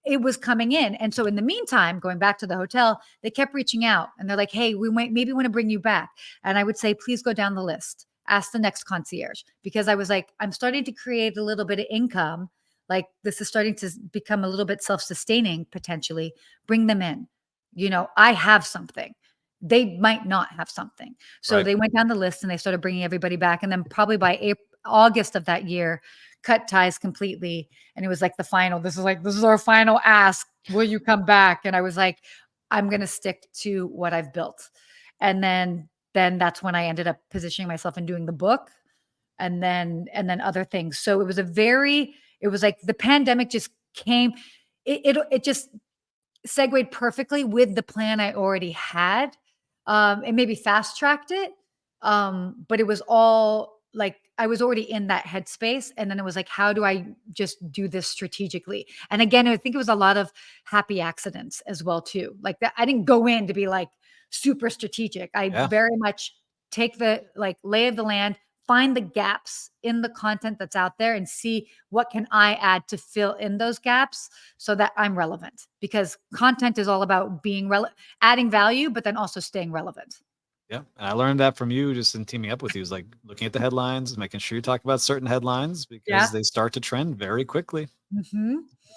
it was coming in. And so in the meantime, going back to the hotel, they kept reaching out and they're like, hey, we might maybe want to bring you back. And I would say, please go down the list. Ask the next concierge. Because I was like, I'm starting to create a little bit of income. Like this is starting to become a little bit self-sustaining potentially. Bring them in. I have something. They might not have something. So Right. they went down the list and they started bringing everybody back. And then probably by August of that year, cut ties completely. And it was like the final, this is our final ask. Will you come back? And I was like, I'm going to stick to what I've built. And then that's when I ended up positioning myself and doing the book and then other things. So it was like the pandemic just came, it just segued perfectly with the plan I already had. And maybe fast tracked it. But it was all like I was already in that headspace. And then it was like, how do I just do this strategically? And again, I think it was a lot of happy accidents as well, too. Like that, I didn't go in to be like super strategic. I Yeah. very much take the like lay of the land, find the gaps in the content that's out there and see what can I add to fill in those gaps so that I'm relevant, because content is all about being adding value, but then also staying relevant. Yeah, and I learned that from you just in teaming up with you. Is like looking at the headlines, making sure you talk about certain headlines Yeah. because they start to trend very quickly. Hmm.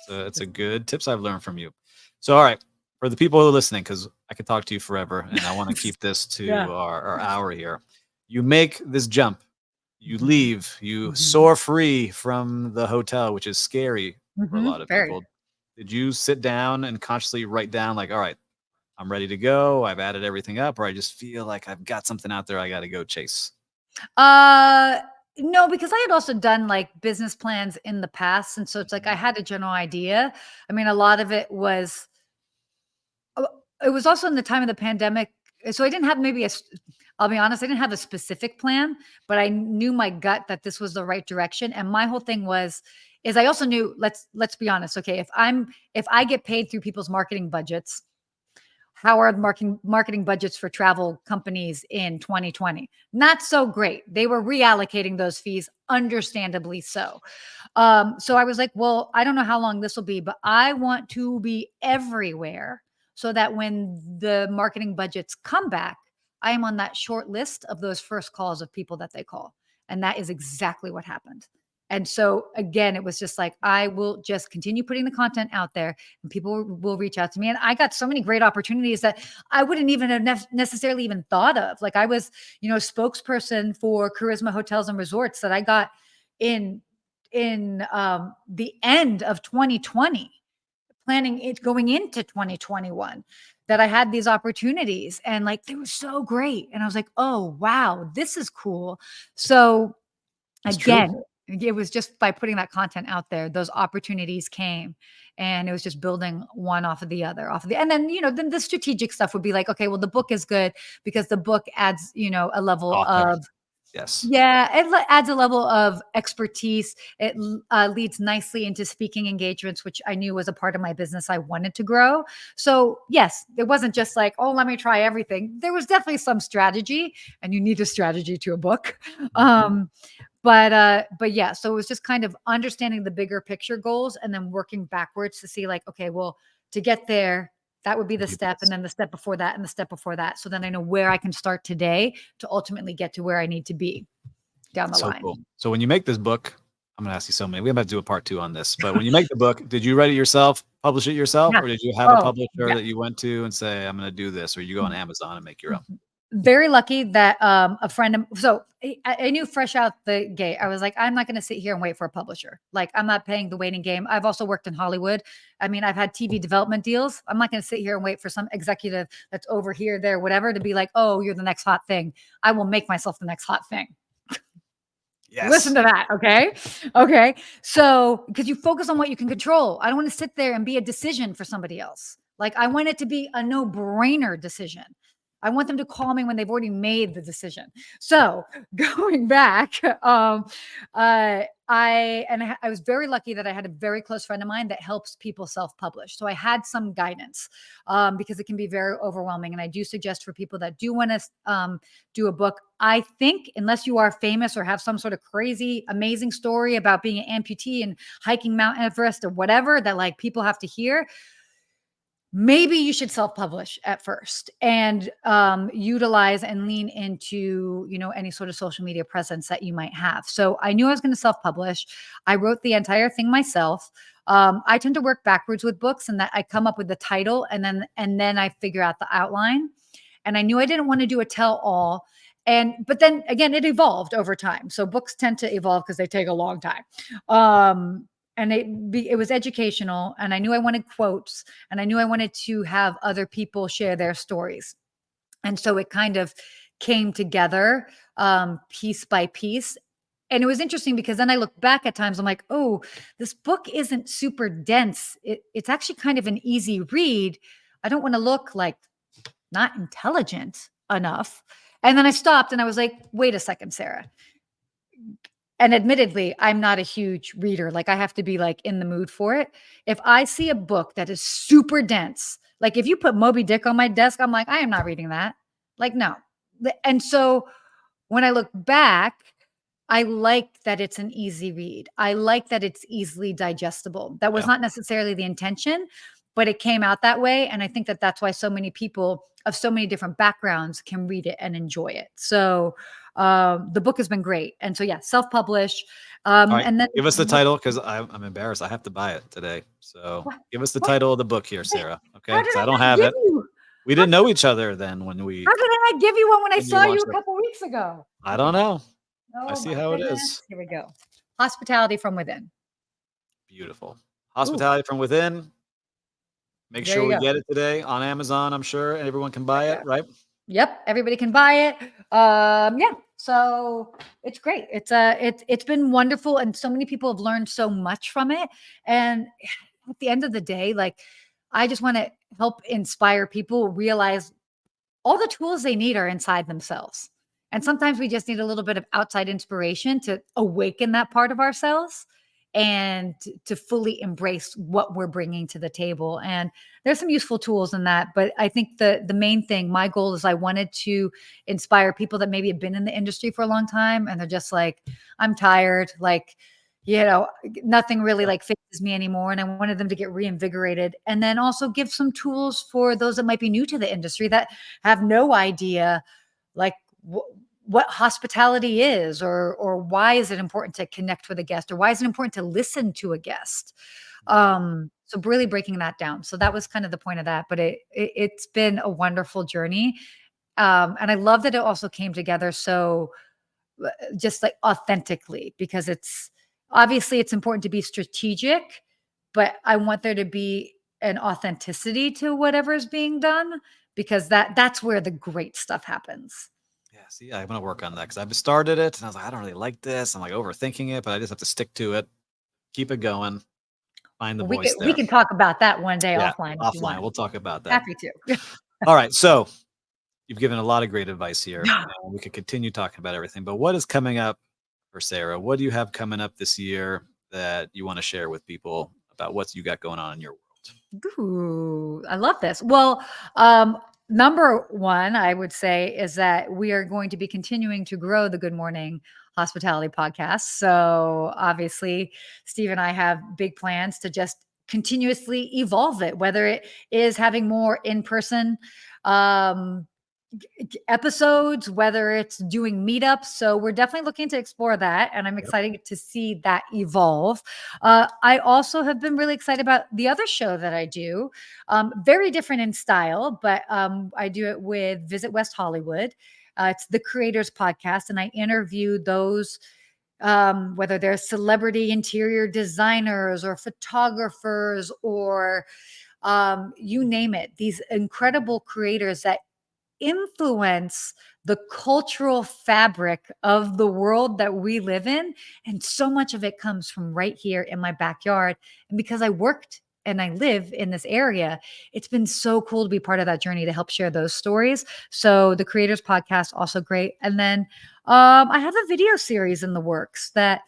It's a good tips I've learned from you. So, all right, for the people who are listening, because I could talk to you forever, and I want to keep this to Yeah. our hour here. You make this jump, you Mhm. leave, you Mhm. soar free from the hotel, which is scary for a lot Mhm. of Very. people. Did you sit down and consciously write down, like, all right, I'm ready to go. I've added everything up, or I just feel like I've got something out there I got to go chase. Uh, no, because I had also done like business plans in the past, and so it's like I Mhm. had a general idea. I mean, a lot of it was uh, it was also in the time of the pandemic, so I didn't have maybe I'll be honest, I didn't have a specific plan, but I knew my gut that this was the right direction, and my whole thing was is I also knew, let's be honest, okay, if I get paid through people's marketing budgets, how are the marketing budgets for travel companies in 2020? Not so great. They were reallocating those fees, understandably so. So I was like, well, I don't know how long this will be, but I want to be everywhere so that when the marketing budgets come back, I am on that short list of those first calls of people that they call. And that is exactly what happened. And so again, it was just like, I will just continue putting the content out there and people will reach out to me. And I got so many great opportunities that I wouldn't even have necessarily even thought of. Like I was, spokesperson for Charisma Hotels and Resorts that I got in the end of 2020, planning it going into 2021, that I had these opportunities and like they were so great. And I was like, oh, wow, this is cool. So It's true. again, it was just by putting that content out there, those opportunities came and it was just building one off of the other, and then, then the strategic stuff would be like, okay, well, the book is good because the book adds, a level Author. of Yes. yeah, it adds a level of expertise. It leads nicely into speaking engagements, which I knew was a part of my business I wanted to grow. So, yes, it wasn't just like, oh, let me try everything. There was definitely some strategy, and you need a strategy to a book. Mhm. Um, but yeah, so it was just kind of understanding the bigger picture goals and then working backwards to see like, okay, well, to get there, that would be the Do step, and this. then the step before that, and the step before that. So then I know where I can start today to ultimately get to where I need to be down the So line. cool. So when you make this book, I'm gonna ask you so many. We have to do a part 2 on this. But when you make the book, did you write it yourself, publish it yourself, Yeah. or did you have a Oh, publisher yeah. that you went to and say, I'm gonna do this, or you go on Amazon and make your own? Very lucky that a friend of so I knew fresh out the gate. I was like, I'm not going to sit here and wait for a publisher. Like, I'm not paying the waiting game. I've also worked in Hollywood. I mean, I've had TV development deals. I'm not going to sit here and wait for some executive that's over here, there, whatever, to be like, oh, you're the next hot thing. I will make myself the next hot thing. Listen Yes. to that, okay? Okay. So, because you focus on what you can control. I don't want to sit there and be a decision for somebody else. Like, I want it to be a no-brainer decision. I want them to call me when they've already made the decision. So, going back, I was very lucky that I had a very close friend of mine that helps people self-publish. So I had some guidance because it can be very overwhelming. And I do suggest for people that do want to do a book, I think, unless you are famous or have some sort of crazy, amazing story about being an amputee and hiking Mount Everest or whatever that like people have to hear, maybe you should self-publish at first and utilize and lean into any sort of social media presence that you might have. So I knew I was going to self-publish. I wrote the entire thing myself. I tend to work backwards with books, and that I come up with the title and then I figure out the outline. And I knew I didn't want to do a tell all. But then again, it evolved over time. So books tend to evolve because they take a long time. And it was educational, and I knew I wanted quotes, and I knew I wanted to have other people share their stories. And so it kind of came together piece by piece. And it was interesting because then I look back at times, I'm like, oh, this book isn't super dense. It's actually kind of an easy read. I don't want to look like not intelligent enough. And then I stopped and I was like, wait a second, Sarah. And admittedly, I'm not a huge reader. Like I have to be like in the mood for it. If I see a book that is super dense, like if you put Moby Dick on my desk, I'm like, I am not reading that. Like, no. And so when I look back, I like that it's an easy read. I like that it's easily digestible. That was Yeah. not necessarily the intention, but it came out that way. And I think that that's why so many people of so many different backgrounds can read it and enjoy it. So the book has been great. And so, yeah, self publish. All right. And then, Give us the title because I'm embarrassed. I have to buy it today. So what, give us the what, title of the book here, Sarah. Okay. how did Because I I don't not have give it. you? We How, didn't know each other then when how did I not give you one when I you saw you launched a it. couple weeks ago? I don't know. I Oh see my how it goodness. is. Here we go. Hospitality from Within. Beautiful. Ooh, Hospitality from Within. Make there sure you we go. get it today on Amazon. I'm sure everyone can buy it, right? Yep, everybody can buy it. Yeah, so it's great. It's been wonderful, and so many people have learned so much from it. And at the end of the day, like I just want to help inspire people realize all the tools they need are inside themselves. And sometimes we just need a little bit of outside inspiration to awaken that part of ourselves and to fully embrace what we're bringing to the table. And there's some useful tools in that, but I think the main thing, my goal is I wanted to inspire people that maybe have been in the industry for a long time and they're just like, I'm tired, like, nothing really like fixes me anymore. And I wanted them to get reinvigorated and then also give some tools for those that might be new to the industry that have no idea like what hospitality is or why is it important to connect with a guest or why is it important to listen to a guest. So really breaking that down. So that was kind of the point of that, but it's been a wonderful journey. And I love that it also came together so just like authentically because it's obviously it's important to be strategic, but I want there to be an authenticity to whatever is being done because that's where the great stuff happens. Yeah. See, I'm gonna work on that because I've started it and I was like, I don't really like this. I'm like overthinking it, but I just have to stick to it, keep it going, find the Well, voice we there. can talk about that one day Yeah, offline if you offline. want. We'll talk about that. Happy to. All right. So you've given a lot of great advice here, and we could continue talking about everything. But what is coming up for Sarah? What do you have coming up this year that you want to share with people about what you got going on in your world? Ooh, I love this. Well, number one, I would say is that we are going to be continuing to grow the Good Morning Hospitality podcast. So obviously, Steve and I have big plans to just continuously evolve it, whether it is having more in person um, episodes, whether it's doing meetups. So we're definitely looking to explore that. And I'm Yep. excited to see that evolve. I also have been really excited about the other show that I do. Very different in style, but I do it with Visit West Hollywood. It's the Creators Podcast, and I interview those whether they're celebrity interior designers or photographers or you name it, these incredible creators that influence the cultural fabric of the world that we live in. And so much of it comes from right here in my backyard. And because I worked and I live in this area, it's been so cool to be part of that journey to help share those stories. So the Creators Podcast, also great. And then I have a video series in the works that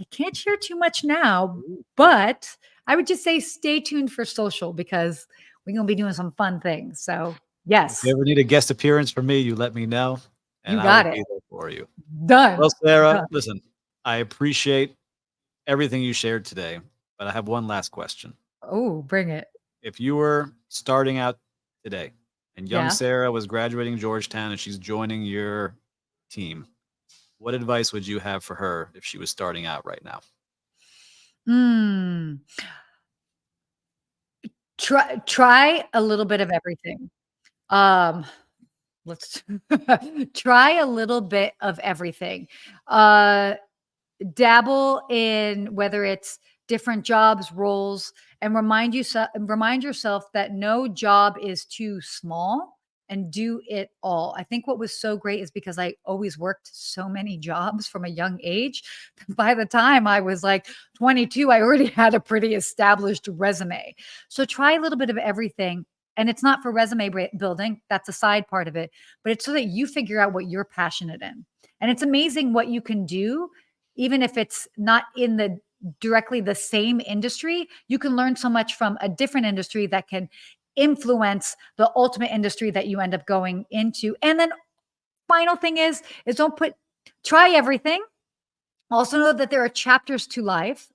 I can't share too much now, Ooh. but I would just say stay tuned for social because we're going to be doing some fun things. So If you yes, ever need a guest appearance from me, you let me know, and you I will got it. be there for you. Well, Done. Sarah, Done. listen, I appreciate everything you shared today, but I have one last question. Oh, bring it. If you were starting out today and young Yeah. Sarah was graduating Georgetown and she's joining your team, what advice would you have for her if she was starting out right now? Hmm. Try a little bit of everything. Um, let's try a little bit of everything. Uh, dabble in whether it's different jobs, roles, and remind yourself that no job is too small and do it all. I think what was so great is because I always worked so many jobs from a young age. By the time I was like 22, I already had a pretty established resume. So try a little bit of everything. And it's not for resume building, that's a side part of it, but it's so that you figure out what you're passionate in. And it's amazing what you can do, even if it's not in the directly the same industry. You can learn so much from a different industry that can influence the ultimate industry that you end up going into. And then final thing is don't put try everything. Also know that there are chapters to life,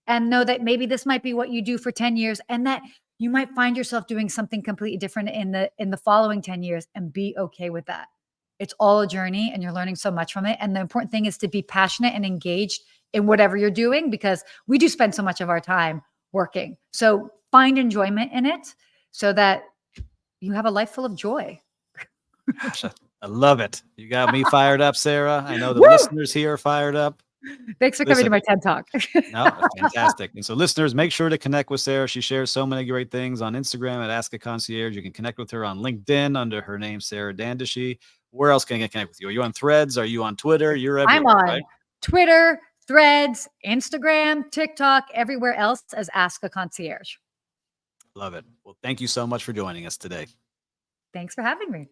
and know that maybe this might be what you do for 10 years, and that you might find yourself doing something completely different in the following 10 years, and be okay with that. It's all a journey and you're learning so much from it. And the important thing is to be passionate and engaged in whatever you're doing, because we do spend so much of our time working. So find enjoyment in it so that you have a life full of joy. Gosh, I love it. You got me fired up, Sarah. I know the Woo! listeners here are fired up. Thanks for coming to Listen, my TED Talk. no, fantastic. And so, listeners, make sure to connect with Sarah. She shares so many great things on Instagram at Ask a Concierge. You can connect with her on LinkedIn under her name, Sarah Dandashy. Where else can I connect with you? Are you on Threads? Are you on Twitter? You're I'm everywhere, right? on Twitter, Threads, Instagram, TikTok, everywhere else as Ask a Concierge. Love it. Well, thank you so much for joining us today. Thanks for having me.